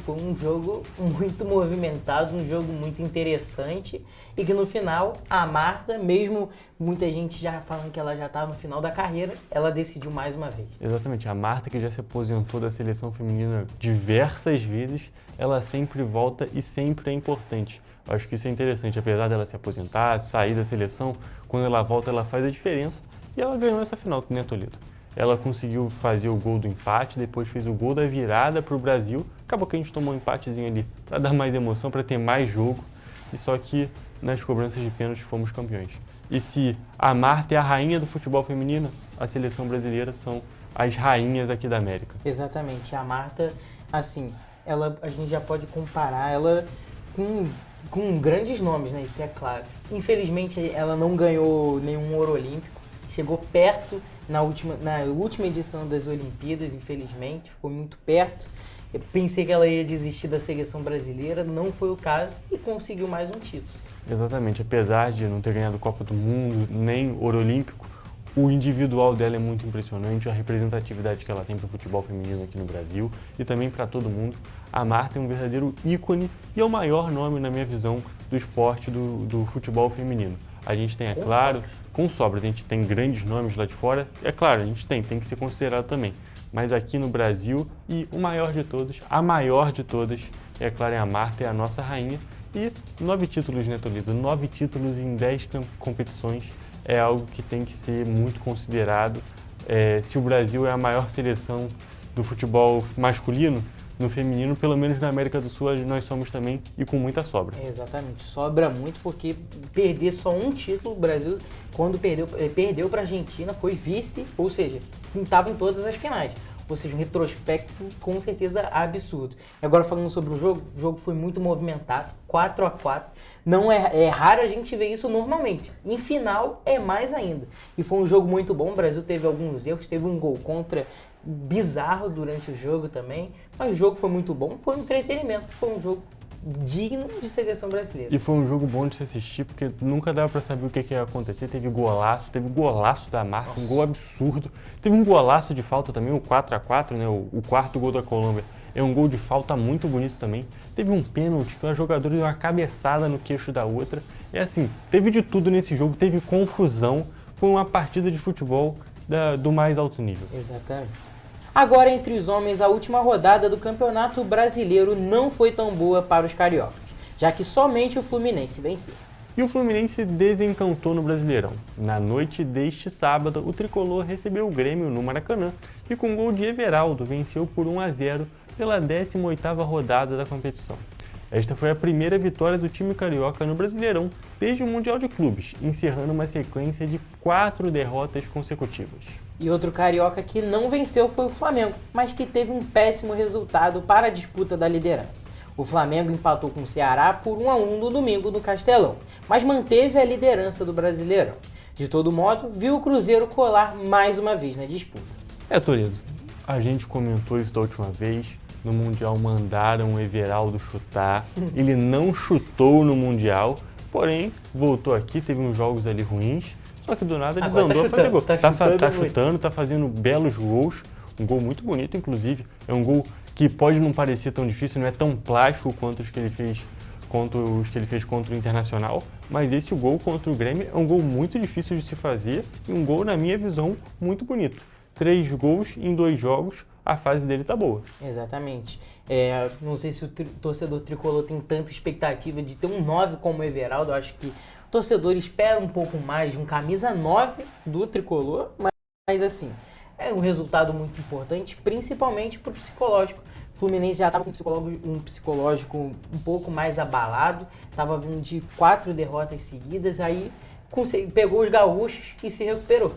Foi um jogo muito movimentado, um jogo muito interessante e que no final a Marta, mesmo muita gente já falando que ela já estava no final da carreira, ela decidiu mais uma vez. Exatamente, a Marta, que já se aposentou da seleção feminina diversas vezes, ela sempre volta e sempre é importante. Eu acho que isso é interessante, apesar dela se aposentar, sair da seleção, quando ela volta ela faz a diferença e ela ganhou essa final, né, Toledo? Ela conseguiu fazer o gol do empate, depois fez o gol da virada para o Brasil. Acabou que a gente tomou um empatezinho ali para dar mais emoção, para ter mais jogo. E só que nas cobranças de pênalti fomos campeões. E se a Marta é a rainha do futebol feminino, a seleção brasileira são as rainhas aqui da América. Exatamente. A Marta, assim, a gente já pode comparar ela com grandes nomes, né? Isso é claro. Infelizmente, ela não ganhou nenhum ouro olímpico. Chegou perto na última edição das Olimpíadas, infelizmente, ficou muito perto. Eu pensei que ela ia desistir da seleção brasileira, não foi o caso e conseguiu mais um título. Exatamente, apesar de não ter ganhado Copa do Mundo, nem ouro olímpico, o individual dela é muito impressionante, a representatividade que ela tem para o futebol feminino aqui no Brasil e também para todo mundo. A Marta é um verdadeiro ícone e é o maior nome, na minha visão, do esporte do futebol feminino. A gente tem, é claro, com sobras, a gente tem grandes nomes lá de fora, é claro, a gente tem que ser considerado também. Mas aqui no Brasil, e o maior de todos, a maior de todas, é claro, é a Marta, é a nossa rainha. E 9 títulos, né, Toledo? 9 títulos em 10 competições é algo que tem que ser muito considerado. Se o Brasil é a maior seleção do futebol masculino, no feminino, pelo menos na América do Sul, nós somos também e com muita sobra. Exatamente, sobra muito porque perder só um título, o Brasil, quando perdeu para a Argentina, foi vice, ou seja, estava em todas as finais. Ou seja, um retrospecto com certeza absurdo. Agora falando sobre o jogo foi muito movimentado, 4-4. Não é raro a gente ver isso normalmente. Em final é mais ainda. E foi um jogo muito bom, o Brasil teve alguns erros, teve um gol contra bizarro durante o jogo também, mas o jogo foi muito bom, foi um entretenimento, foi um jogo digno de seleção brasileira. E foi um jogo bom de se assistir, porque nunca dava pra saber o que ia acontecer. Teve golaço da Marta, um gol absurdo. Teve um golaço de falta também, o 4-4, né? O quarto gol da Colômbia. É um gol de falta muito bonito também. Teve um pênalti que uma jogadora deu uma cabeçada no queixo da outra. É assim, teve de tudo nesse jogo, teve confusão. Foi uma partida de futebol do mais alto nível. Exatamente. Agora, entre os homens, a última rodada do Campeonato Brasileiro não foi tão boa para os cariocas, já que somente o Fluminense venceu. E o Fluminense desencantou no Brasileirão. Na noite deste sábado, o tricolor recebeu o Grêmio no Maracanã e com gol de Everaldo venceu por 1-0 pela 18ª rodada da competição. Esta foi a primeira vitória do time carioca no Brasileirão desde o Mundial de Clubes, encerrando uma sequência de 4 derrotas consecutivas. E outro carioca que não venceu foi o Flamengo, mas que teve um péssimo resultado para a disputa da liderança. O Flamengo empatou com o Ceará por 1-1 no domingo no Castelão, mas manteve a liderança do Brasileirão. De todo modo, viu o Cruzeiro colar mais uma vez na disputa. Toledo, a gente comentou isso da última vez. No Mundial mandaram o Everaldo chutar, ele não chutou no Mundial, porém voltou aqui, teve uns jogos ali ruins, só que do nada desandou a fazer gol. Tá chutando, tá fazendo belos gols, um gol muito bonito inclusive, é um gol que pode não parecer tão difícil, não é tão plástico quanto os que ele fez contra o Internacional, mas esse gol contra o Grêmio é um gol muito difícil de se fazer e um gol, na minha visão, muito bonito. 3 gols em 2 jogos, a fase dele tá boa. Exatamente. Não sei se o torcedor tricolor tem tanta expectativa de ter um 9 como o Everaldo. Eu acho que o torcedor espera um pouco mais de um camisa 9 do tricolor, mas assim, é um resultado muito importante, principalmente para o psicológico. O Fluminense já estava com um psicológico um pouco mais abalado, estava vindo de 4 derrotas seguidas, aí pegou os gaúchos e se recuperou.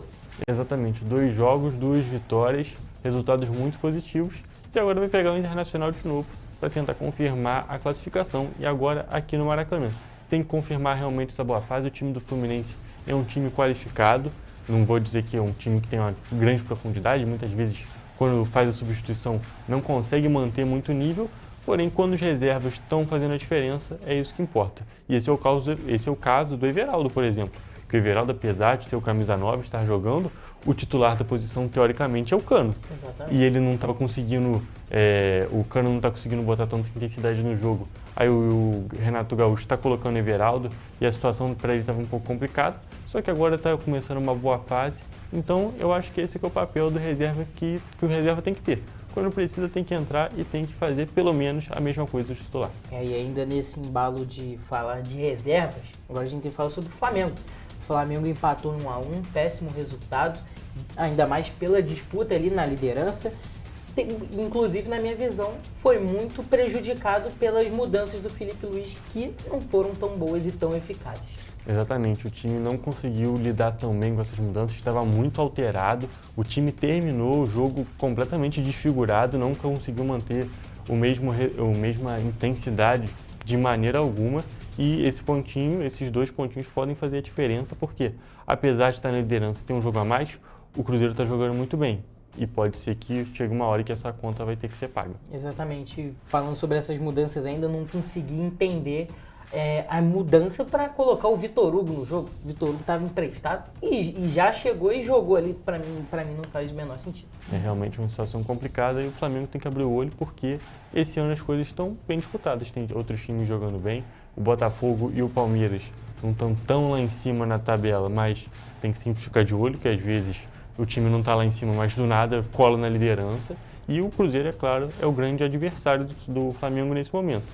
Exatamente, 2 jogos, 2 vitórias, resultados muito positivos, e agora vai pegar o Internacional de novo para tentar confirmar a classificação, e agora aqui no Maracanã. Tem que confirmar realmente essa boa fase. O time do Fluminense é um time qualificado, não vou dizer que é um time que tem uma grande profundidade, muitas vezes quando faz a substituição não consegue manter muito nível, porém quando os reservas estão fazendo a diferença, é isso que importa. E esse é o caso do Everaldo, por exemplo. Que o Everaldo, apesar de ser o camisa 9, estar jogando, o titular da posição, teoricamente, é o Cano. Exatamente. E ele não estava conseguindo, o Cano não está conseguindo botar tanta intensidade no jogo. Aí o Renato Gaúcho está colocando o Everaldo e a situação para ele estava um pouco complicada, só que agora está começando uma boa fase. Então eu acho que esse é o papel do reserva que o reserva tem que ter. Quando precisa tem que entrar e tem que fazer pelo menos a mesma coisa do titular. E ainda nesse embalo de falar de reservas, agora a gente tem que falar sobre o Flamengo. O Flamengo empatou em 1-1, péssimo resultado, ainda mais pela disputa ali na liderança. Inclusive, na minha visão, foi muito prejudicado pelas mudanças do Felipe Luiz, que não foram tão boas e tão eficazes. Exatamente, o time não conseguiu lidar tão bem com essas mudanças, estava muito alterado, o time terminou o jogo completamente desfigurado, não conseguiu manter a mesma intensidade de maneira alguma, e esses 2 pontinhos podem fazer a diferença, porque apesar de estar na liderança e ter um jogo a mais, o Cruzeiro está jogando muito bem. E pode ser que chegue uma hora que essa conta vai ter que ser paga. Exatamente. Falando sobre essas mudanças ainda, não consegui entender a mudança para colocar o Vitor Hugo no jogo. O Vitor Hugo estava emprestado e já chegou e jogou ali. Para mim não faz o menor sentido. É realmente uma situação complicada e o Flamengo tem que abrir o olho porque esse ano as coisas estão bem disputadas. Tem outros times jogando bem. O Botafogo e o Palmeiras não estão tão lá em cima na tabela, mas tem que sempre ficar de olho, que às vezes o time não está lá em cima, mas do nada cola na liderança. E o Cruzeiro, é claro, é o grande adversário do Flamengo nesse momento.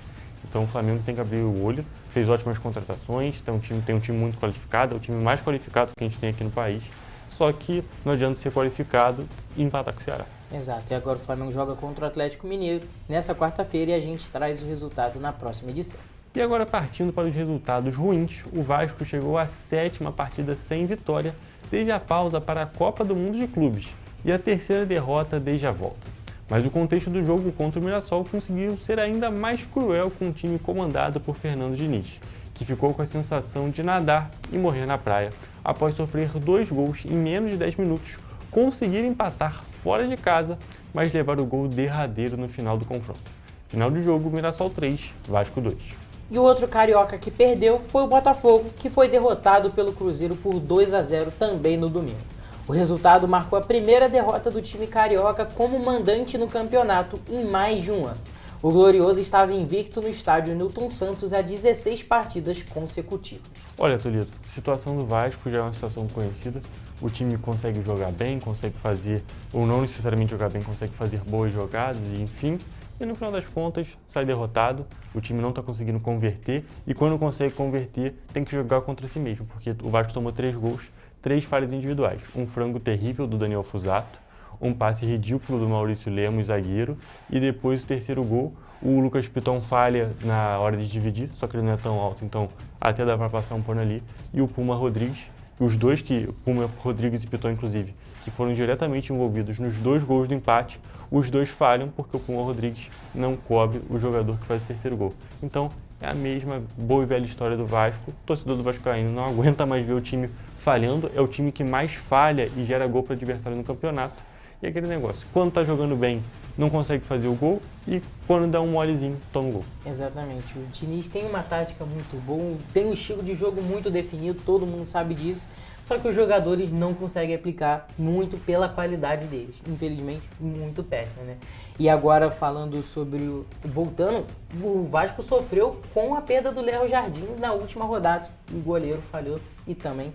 Então o Flamengo tem que abrir o olho, fez ótimas contratações, tem um time muito qualificado, é o time mais qualificado que a gente tem aqui no país. Só que não adianta ser qualificado e empatar com o Ceará. Exato, e agora o Flamengo joga contra o Atlético Mineiro nessa quarta-feira e a gente traz o resultado na próxima edição. E agora, partindo para os resultados ruins, o Vasco chegou à 7ª partida sem vitória desde a pausa para a Copa do Mundo de Clubes e a 3ª derrota desde a volta. Mas o contexto do jogo contra o Mirassol conseguiu ser ainda mais cruel com o time comandado por Fernando Diniz, que ficou com a sensação de nadar e morrer na praia, após sofrer 2 gols em menos de 10 minutos, conseguir empatar fora de casa, mas levar o gol derradeiro no final do confronto. Final do jogo, Mirassol 3, Vasco 2. E o outro carioca que perdeu foi o Botafogo, que foi derrotado pelo Cruzeiro por 2-0 também no domingo. O resultado marcou a primeira derrota do time carioca como mandante no campeonato em mais de um ano. O Glorioso estava invicto no estádio Newton Santos há 16 partidas consecutivas. Olha, Toledo, a situação do Vasco já é uma situação conhecida. O time consegue jogar bem, consegue fazer, ou não necessariamente jogar bem, consegue fazer boas jogadas, e enfim. E no final das contas, sai derrotado, o time não está conseguindo converter, e quando consegue converter, tem que jogar contra si mesmo, porque o Vasco tomou 3 gols, 3 falhas individuais. Um frango terrível do Daniel Fusato, um passe ridículo do Maurício Lemos, zagueiro, e depois o 3º gol, o Lucas Piton falha na hora de dividir, só que ele não é tão alto, então até dá para passar um pano ali, e o Puma Rodrigues, os dois Puma Rodrigues e Piton inclusive, que foram diretamente envolvidos nos 2 gols do empate, os 2 falham porque o Puma Rodrigues não cobre o jogador que faz o 3º gol. Então é a mesma boa e velha história do Vasco, o torcedor do Vascaíno não aguenta mais ver o time falhando, é o time que mais falha e gera gol para o adversário no campeonato. E aquele negócio, quando tá jogando bem, não consegue fazer o gol, e quando dá um molezinho, toma o gol. Exatamente, o Diniz tem uma tática muito boa, tem um estilo de jogo muito definido, todo mundo sabe disso, só que os jogadores não conseguem aplicar muito pela qualidade deles, infelizmente muito péssima, né? E agora falando sobre voltando, o Vasco sofreu com a perda do Léo Jardim na última rodada, o goleiro falhou e também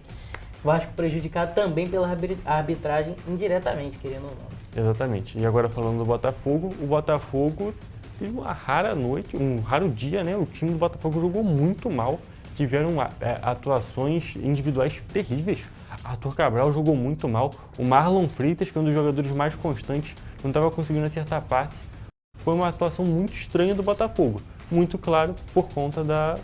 Vasco prejudicado também pela arbitragem indiretamente, querendo ou não. Exatamente. E agora falando do Botafogo, o Botafogo teve uma rara noite, um raro dia, né? O time do Botafogo jogou muito mal, tiveram atuações individuais terríveis. Arthur Cabral jogou muito mal, o Marlon Freitas, que é um dos jogadores mais constantes, não estava conseguindo acertar passe. Foi uma atuação muito estranha do Botafogo, muito claro por conta da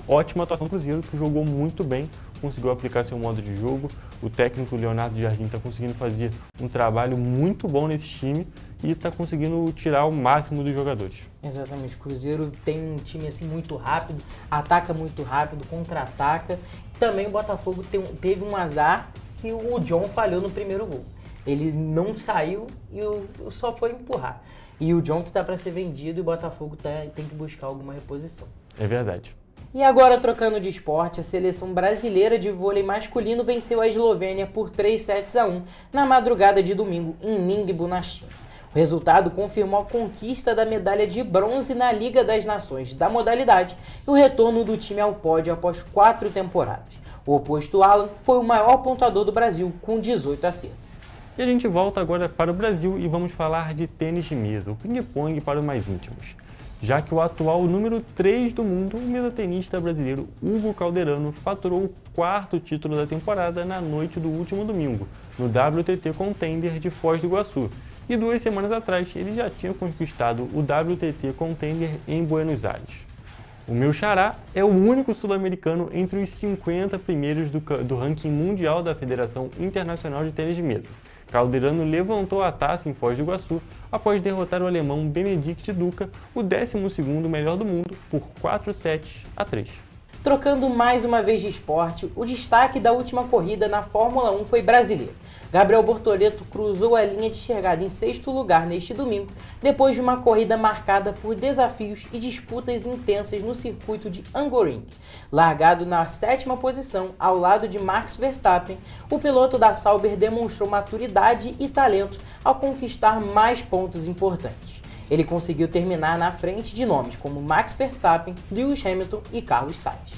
ótima atuação do Cruzeiro, que jogou muito bem, conseguiu aplicar seu modo de jogo. O técnico Leonardo Jardim está conseguindo fazer um trabalho muito bom nesse time e está conseguindo tirar o máximo dos jogadores. Exatamente, o Cruzeiro tem um time assim muito rápido, ataca muito rápido, contra-ataca. Também o Botafogo teve um azar e o John falhou no primeiro gol. Ele não saiu e só foi empurrar. E o John que está para ser vendido e o Botafogo tem que buscar alguma reposição. É verdade. E agora, trocando de esporte, a seleção brasileira de vôlei masculino venceu a Eslovênia por 3-1 na madrugada de domingo em Ningbo, na China. O resultado confirmou a conquista da medalha de bronze na Liga das Nações da modalidade e o retorno do time ao pódio após 4 temporadas. O oposto Alan foi o maior pontuador do Brasil, com 18 acertos. E a gente volta agora para o Brasil e vamos falar de tênis de mesa, o ping-pong para os mais íntimos. Já que o atual número 3 do mundo, o mesatenista brasileiro Hugo Calderano, faturou o 4º título da temporada na noite do último domingo, no WTT Contender de Foz do Iguaçu. E 2 semanas atrás, ele já tinha conquistado o WTT Contender em Buenos Aires. O meu xará é o único sul-americano entre os 50 primeiros do ranking mundial da Federação Internacional de Tênis de Mesa. Calderano levantou a taça em Foz do Iguaçu após derrotar o alemão Benedikt Duca, o 12º melhor do mundo, por 4-3. Trocando mais uma vez de esporte, o destaque da última corrida na Fórmula 1 foi brasileiro. Gabriel Bortoleto cruzou a linha de chegada em 6º lugar neste domingo, depois de uma corrida marcada por desafios e disputas intensas no circuito de Hungaroring. Largado na 7ª posição, ao lado de Max Verstappen, o piloto da Sauber demonstrou maturidade e talento ao conquistar mais pontos importantes. Ele conseguiu terminar na frente de nomes como Max Verstappen, Lewis Hamilton e Carlos Sainz.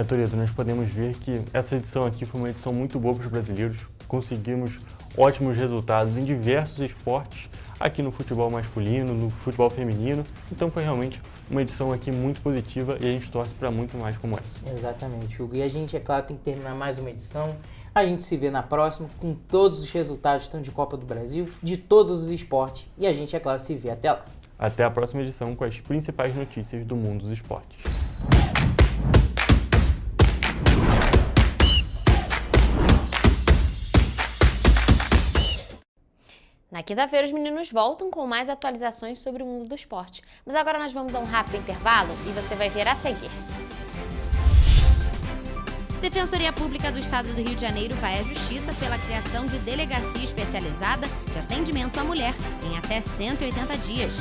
Toreto, nós podemos ver que essa edição aqui foi uma edição muito boa para os brasileiros. Conseguimos ótimos resultados em diversos esportes, aqui no futebol masculino, no futebol feminino. Então foi realmente uma edição aqui muito positiva e a gente torce para muito mais como essa. Exatamente, Hugo. E a gente, é claro, tem que terminar mais uma edição. A gente se vê na próxima com todos os resultados, tanto de Copa do Brasil, de todos os esportes. E a gente, é claro, se vê até lá. Até a próxima edição com as principais notícias do mundo dos esportes. Na quinta-feira, os meninos voltam com mais atualizações sobre o mundo do esporte. Mas agora nós vamos a um rápido intervalo e você vai ver a seguir. Defensoria Pública do Estado do Rio de Janeiro vai à Justiça pela criação de delegacia especializada de atendimento à mulher em até 180 dias.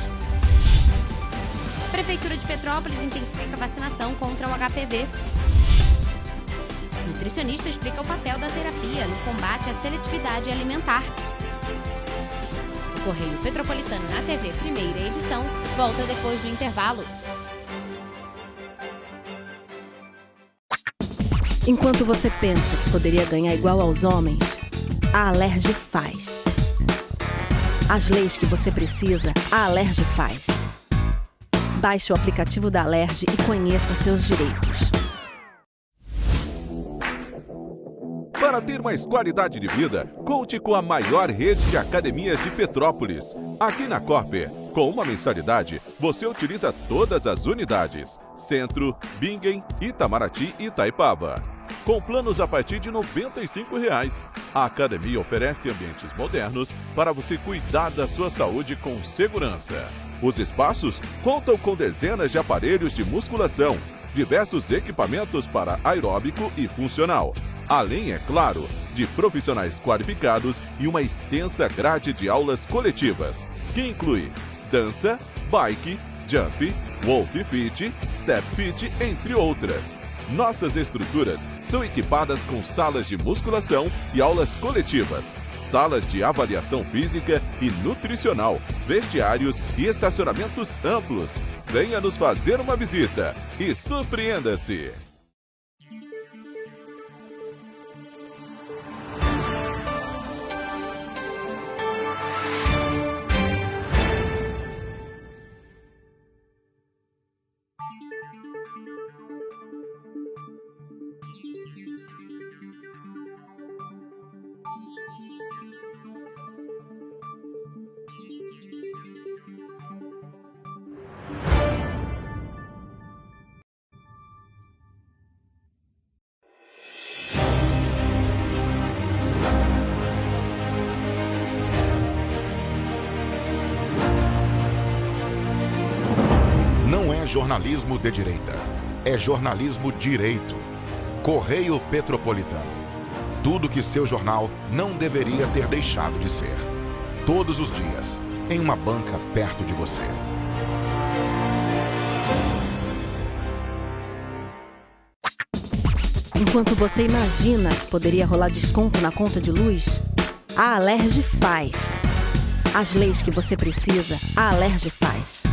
Prefeitura de Petrópolis intensifica a vacinação contra o HPV. Nutricionista explica o papel da terapia no combate à seletividade alimentar. O Correio Petropolitano na TV, primeira edição, volta depois do intervalo. Enquanto você pensa que poderia ganhar igual aos homens, a Alerj faz. As leis que você precisa, a Alerj faz. Baixe o aplicativo da Alerj e conheça seus direitos. Para ter mais qualidade de vida, conte com a maior rede de academias de Petrópolis. Aqui na Corper, com uma mensalidade, você utiliza todas as unidades: Centro, Bingen, Itamaraty e Itaipava. Com planos a partir de R$ 95,00. A academia oferece ambientes modernos para você cuidar da sua saúde com segurança. Os espaços contam com dezenas de aparelhos de musculação, diversos equipamentos para aeróbico e funcional, além, é claro, de profissionais qualificados e uma extensa grade de aulas coletivas, que inclui dança, bike, jump, wolf fit, step fit, entre outras. Nossas estruturas são equipadas com salas de musculação e aulas coletivas, salas de avaliação física e nutricional, vestiários e estacionamentos amplos. Venha nos fazer uma visita e surpreenda-se! Não é jornalismo de direita, é jornalismo direito. Correio Petropolitano. Tudo que seu jornal não deveria ter deixado de ser. Todos os dias, em uma banca perto de você. Enquanto você imagina que poderia rolar desconto na conta de luz, a Alerj faz. As leis que você precisa, a Alerj faz.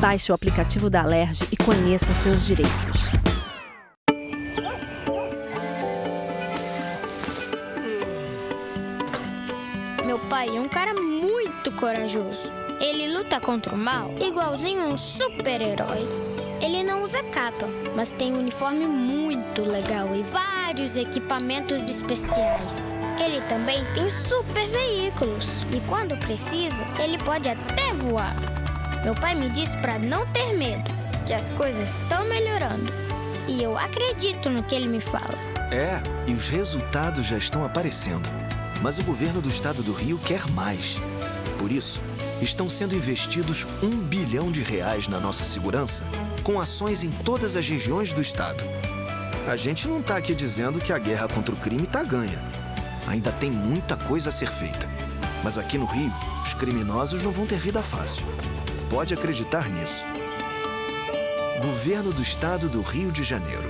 Baixe o aplicativo da Alerj e conheça seus direitos. Meu pai é um cara muito corajoso. Ele luta contra o mal igualzinho um super-herói. Ele não usa capa, mas tem um uniforme muito legal e vários equipamentos especiais. Ele também tem super veículos e quando precisa, ele pode até voar. Meu pai me disse para não ter medo, que as coisas estão melhorando. E eu acredito no que ele me fala. É, e os resultados já estão aparecendo. Mas o governo do estado do Rio quer mais. Por isso, estão sendo investidos R$ 1 bilhão na nossa segurança, com ações em todas as regiões do estado. A gente não está aqui dizendo que a guerra contra o crime está ganha. Ainda tem muita coisa a ser feita. Mas aqui no Rio, os criminosos não vão ter vida fácil. Pode acreditar nisso. Governo do Estado do Rio de Janeiro.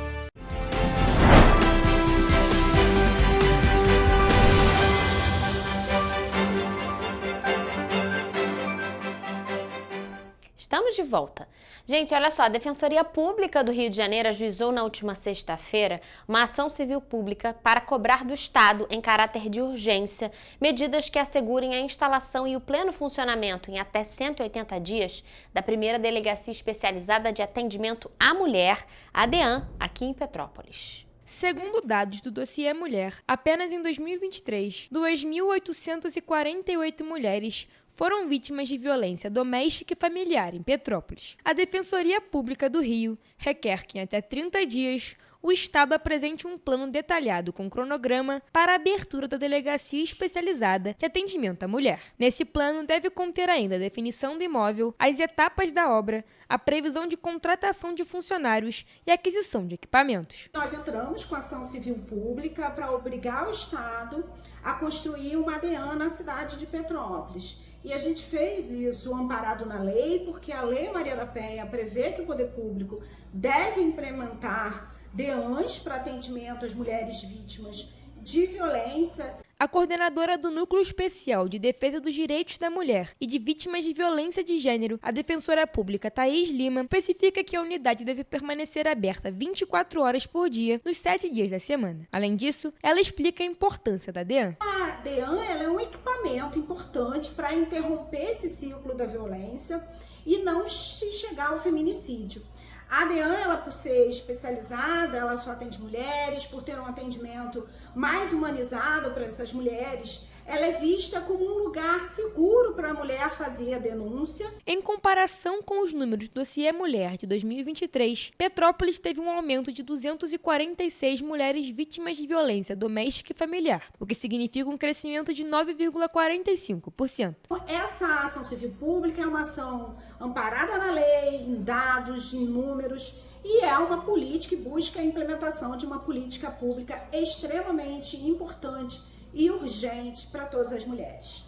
Estamos de volta. Gente, olha só, a Defensoria Pública do Rio de Janeiro ajuizou na última sexta-feira uma ação civil pública para cobrar do Estado, em caráter de urgência, medidas que assegurem a instalação e o pleno funcionamento em até 180 dias da primeira Delegacia Especializada de Atendimento à Mulher, a DEAN, aqui em Petrópolis. Segundo dados do dossiê Mulher, apenas em 2023, 2.848 mulheres foram vítimas de violência doméstica e familiar em Petrópolis. A Defensoria Pública do Rio requer que, em até 30 dias, o Estado apresente um plano detalhado com cronograma para a abertura da Delegacia Especializada de Atendimento à Mulher. Nesse plano deve conter ainda a definição do imóvel, as etapas da obra, a previsão de contratação de funcionários e aquisição de equipamentos. Nós entramos com ação civil pública para obrigar o Estado a construir uma DEAN na cidade de Petrópolis. E a gente fez isso amparado na lei, porque a Lei Maria da Penha prevê que o poder público deve implementar DEANs para atendimento às mulheres vítimas de violência. A coordenadora do Núcleo Especial de Defesa dos Direitos da Mulher e de Vítimas de Violência de Gênero, a defensora pública Thaís Lima, especifica que a unidade deve permanecer aberta 24 horas por dia, nos 7 dias da semana. Além disso, ela explica a importância da DEAN. A DEAN ela é um equipamento importante para interromper esse ciclo da violência e não se chegar ao feminicídio. A DEAN, ela, por ser especializada, ela só atende mulheres, por ter um atendimento mais humanizado para essas mulheres, ela é vista como um lugar seguro para a mulher fazer a denúncia. Em comparação com os números do dossiê Mulher de 2023, Petrópolis teve um aumento de 246 mulheres vítimas de violência doméstica e familiar, o que significa um crescimento de 9,45%. Essa ação civil pública é uma ação amparada na lei, em dados, em números, e é uma política que busca a implementação de uma política pública extremamente importante e urgente para todas as mulheres.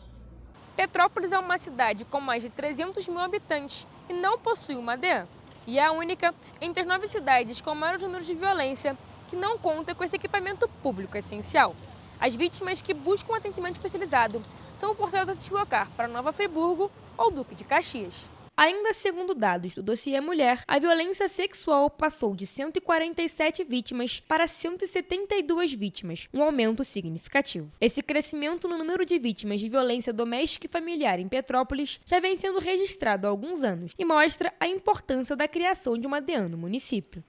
Petrópolis é uma cidade com mais de 300 mil habitantes e não possui uma DEAN. E é a única entre as 9 cidades com maior número de violência que não conta com esse equipamento público essencial. As vítimas que buscam atendimento especializado são forçadas a deslocar para Nova Friburgo ou Duque de Caxias. Ainda segundo dados do dossiê Mulher, a violência sexual passou de 147 vítimas para 172 vítimas, um aumento significativo. Esse crescimento no número de vítimas de violência doméstica e familiar em Petrópolis já vem sendo registrado há alguns anos e mostra a importância da criação de uma DEAN no município.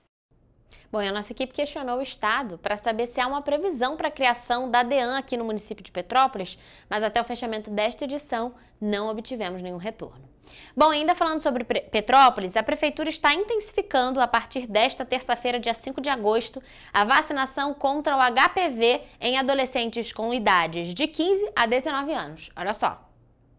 Bom, e a nossa equipe questionou o Estado para saber se há uma previsão para a criação da DEAN aqui no município de Petrópolis, mas até o fechamento desta edição não obtivemos nenhum retorno. Bom, ainda falando sobre Petrópolis, a Prefeitura está intensificando a partir desta terça-feira, dia 5 de agosto, a vacinação contra o HPV em adolescentes com idades de 15 a 19 anos. Olha só.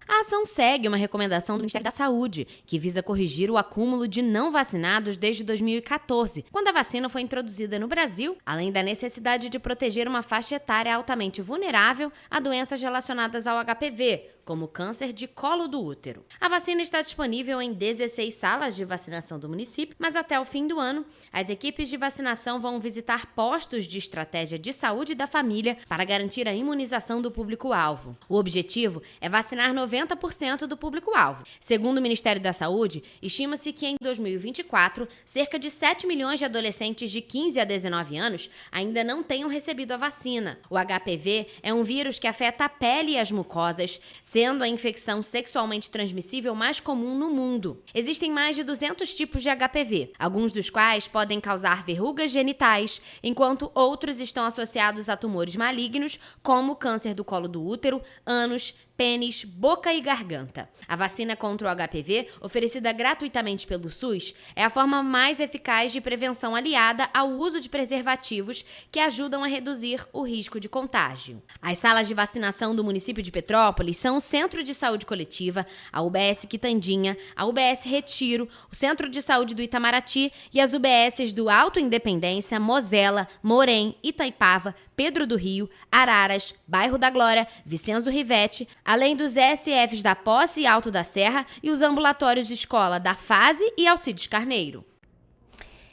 A ação segue uma recomendação do Ministério da Saúde, que visa corrigir o acúmulo de não vacinados desde 2014, quando a vacina foi introduzida no Brasil, além da necessidade de proteger uma faixa etária altamente vulnerável a doenças relacionadas ao HPV, como câncer de colo do útero. A vacina está disponível em 16 salas de vacinação do município, mas até o fim do ano, as equipes de vacinação vão visitar postos de estratégia de saúde da família para garantir a imunização do público-alvo. O objetivo é vacinar 90% do público-alvo. Segundo o Ministério da Saúde, estima-se que em 2024, cerca de 7 milhões de adolescentes de 15 a 19 anos ainda não tenham recebido a vacina. O HPV é um vírus que afeta a pele e as mucosas, sendo a infecção sexualmente transmissível mais comum no mundo. Existem mais de 200 tipos de HPV, alguns dos quais podem causar verrugas genitais, enquanto outros estão associados a tumores malignos, como câncer do colo do útero, ânus, pênis, boca e garganta. A vacina contra o HPV, oferecida gratuitamente pelo SUS, é a forma mais eficaz de prevenção aliada ao uso de preservativos que ajudam a reduzir o risco de contágio. As salas de vacinação do município de Petrópolis são o Centro de Saúde Coletiva, a UBS Quitandinha, a UBS Retiro, o Centro de Saúde do Itamaraty e as UBSs do Alto Independência, Mosela, Morém, Itaipava, Pedro do Rio, Araras, Bairro da Glória, Vicenzo Rivete, além dos ESFs da Posse e Alto da Serra e os ambulatórios de escola da Fase e Alcides Carneiro.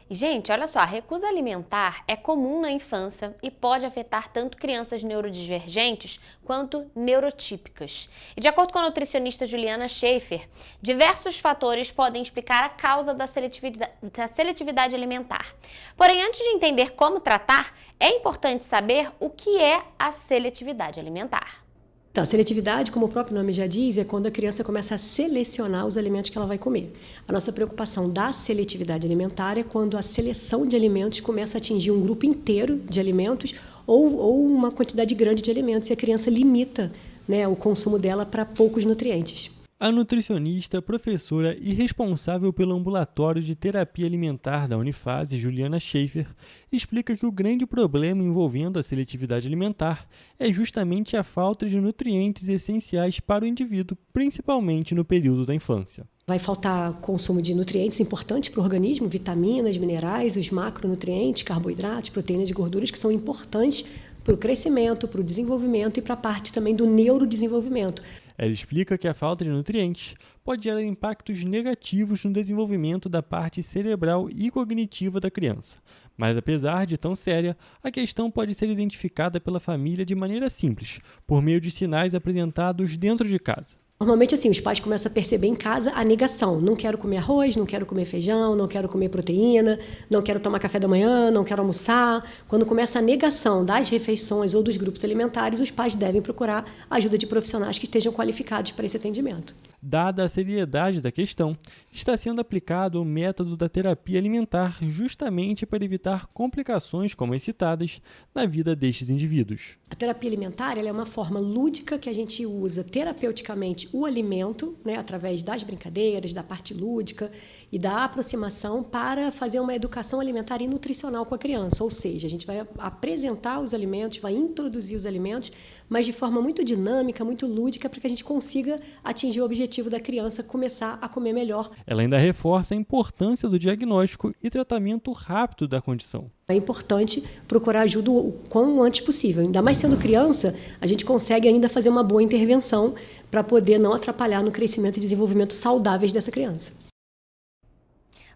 Gente, olha só, a recusa alimentar é comum na infância e pode afetar tanto crianças neurodivergentes quanto neurotípicas. E de acordo com a nutricionista Juliana Schaefer, diversos fatores podem explicar a causa da seletividade alimentar. Porém, antes de entender como tratar, é importante saber o que é a seletividade alimentar. Então, a seletividade, como o próprio nome já diz, é quando a criança começa a selecionar os alimentos que ela vai comer. A nossa preocupação da seletividade alimentar é quando a seleção de alimentos começa a atingir um grupo inteiro de alimentos ou uma quantidade grande de alimentos e a criança limita, né, o consumo dela para poucos nutrientes. A nutricionista, professora e responsável pelo ambulatório de terapia alimentar da Unifase, Juliana Schaefer, explica que o grande problema envolvendo a seletividade alimentar é justamente a falta de nutrientes essenciais para o indivíduo, principalmente no período da infância. Vai faltar consumo de nutrientes importantes para o organismo, vitaminas, minerais, os macronutrientes, carboidratos, proteínas e gorduras que são importantes para o crescimento, para o desenvolvimento e para a parte também do neurodesenvolvimento. Ela explica que a falta de nutrientes pode gerar impactos negativos no desenvolvimento da parte cerebral e cognitiva da criança. Mas apesar de tão séria, a questão pode ser identificada pela família de maneira simples, por meio de sinais apresentados dentro de casa. Normalmente, assim, os pais começam a perceber em casa a negação. Não quero comer arroz, não quero comer feijão, não quero comer proteína, não quero tomar café da manhã, não quero almoçar. Quando começa a negação das refeições ou dos grupos alimentares, os pais devem procurar a ajuda de profissionais que estejam qualificados para esse atendimento. Dada a seriedade da questão, está sendo aplicado o método da terapia alimentar justamente para evitar complicações como as citadas na vida destes indivíduos. A terapia alimentar ela é uma forma lúdica que a gente usa terapeuticamente o alimento, né, através das brincadeiras, da parte lúdica e da aproximação para fazer uma educação alimentar e nutricional com a criança. Ou seja, a gente vai apresentar os alimentos, vai introduzir os alimentos, mas de forma muito dinâmica, muito lúdica, para que a gente consiga atingir o objetivo da criança começar a comer melhor. Ela ainda reforça a importância do diagnóstico e tratamento rápido da condição. É importante procurar ajuda o quão antes possível. Ainda mais sendo criança, a gente consegue ainda fazer uma boa intervenção para poder não atrapalhar no crescimento e desenvolvimento saudáveis dessa criança.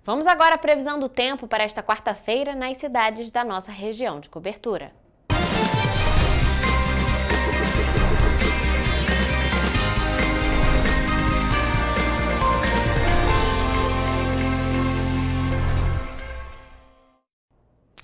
Vamos agora à previsão do tempo para esta quarta-feira nas cidades da nossa região de cobertura.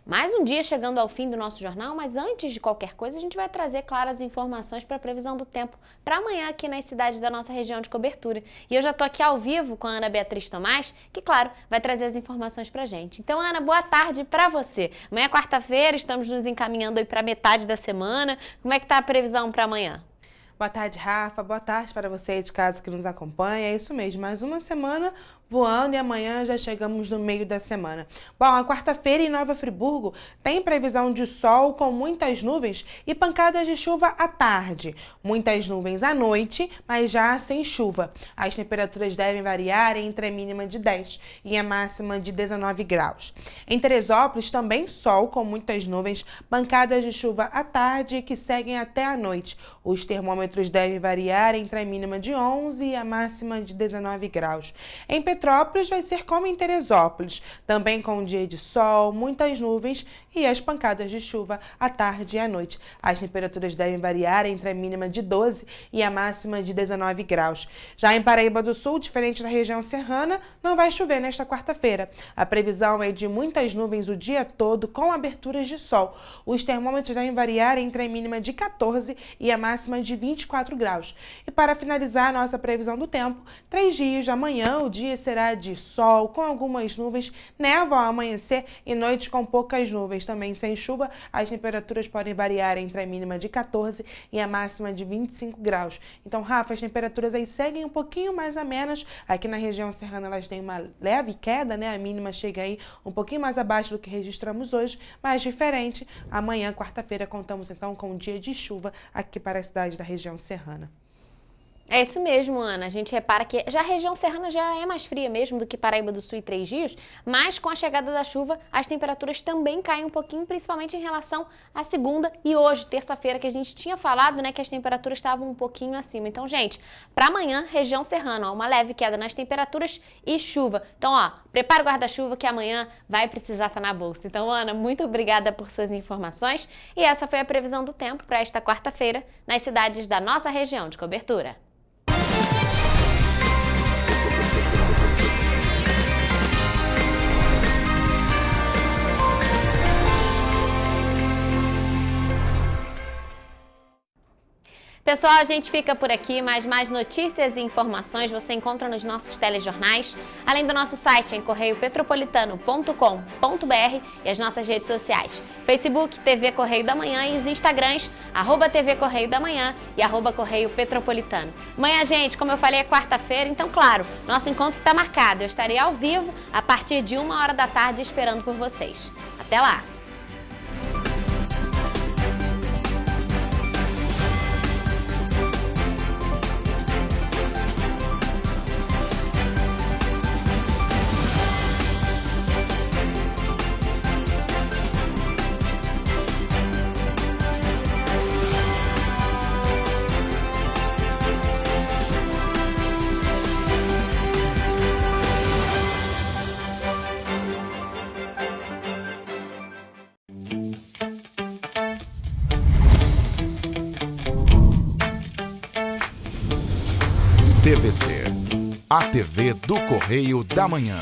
Mais um dia chegando ao fim do nosso jornal, mas antes de qualquer coisa, a gente vai trazer claras informações para a previsão do tempo para amanhã aqui nas cidades da nossa região de cobertura. E eu já estou aqui ao vivo com a Ana Beatriz Tomás, que, claro, vai trazer as informações para a gente. Então, Ana, boa tarde para você. Amanhã é quarta-feira, estamos nos encaminhando aí para metade da semana. Como é que está a previsão para amanhã? Boa tarde, Rafa. Boa tarde para você de casa que nos acompanha. É isso mesmo, mais uma semana voando e amanhã já chegamos no meio da semana. Bom, a quarta-feira em Nova Friburgo tem previsão de sol com muitas nuvens e pancadas de chuva à tarde. Muitas nuvens à noite, mas já sem chuva. As temperaturas devem variar entre a mínima de 10 e a máxima de 19 graus. Em Teresópolis também sol com muitas nuvens, pancadas de chuva à tarde que seguem até a noite. Os termômetros devem variar entre a mínima de 11 e a máxima de 19 graus. Em Petrópolis vai ser como em Teresópolis, também com um dia de sol, muitas nuvens e as pancadas de chuva à tarde e à noite. As temperaturas devem variar entre a mínima de 12 e a máxima de 19 graus. Já em Paraíba do Sul, diferente da região serrana, não vai chover nesta quarta-feira. A previsão é de muitas nuvens o dia todo com aberturas de sol. Os termômetros devem variar entre a mínima de 14 e a máxima de 24 graus. E para finalizar a nossa previsão do tempo, 3 dias de amanhã, o dia será de sol com algumas nuvens, névoa ao amanhecer e noite com poucas nuvens, também sem chuva. As temperaturas podem variar entre a mínima de 14 e a máxima de 25 graus. Então, Rafa, as temperaturas aí seguem um pouquinho mais amenas. Aqui na região serrana elas têm uma leve queda, né? A mínima chega aí um pouquinho mais abaixo do que registramos hoje, mas diferente. Amanhã, quarta-feira, contamos então com um dia de chuva aqui para a cidade da região serrana. É isso mesmo, Ana. A gente repara que já a região serrana já é mais fria mesmo do que Paraíba do Sul e Três Rios, mas com a chegada da chuva, as temperaturas também caem um pouquinho, principalmente em relação à segunda e hoje, terça-feira, que a gente tinha falado, né, que as temperaturas estavam um pouquinho acima. Então, gente, para amanhã, região serrana, ó, uma leve queda nas temperaturas e chuva. Então, ó, prepara o guarda-chuva que amanhã vai precisar estar na bolsa. Então, Ana, muito obrigada por suas informações e essa foi a previsão do tempo para esta quarta-feira nas cidades da nossa região de cobertura. Pessoal, a gente fica por aqui, mas mais notícias e informações você encontra nos nossos telejornais, além do nosso site em correiopetropolitano.com.br e as nossas redes sociais, Facebook, TV Correio da Manhã e os Instagrams, @TV Correio da Manhã e @Correio Petropolitano. Amanhã, gente, como eu falei, é quarta-feira, então, claro, nosso encontro está marcado. Eu estarei ao vivo a partir de 1h da tarde esperando por vocês. Até lá! TVC, a TV do Correio da Manhã.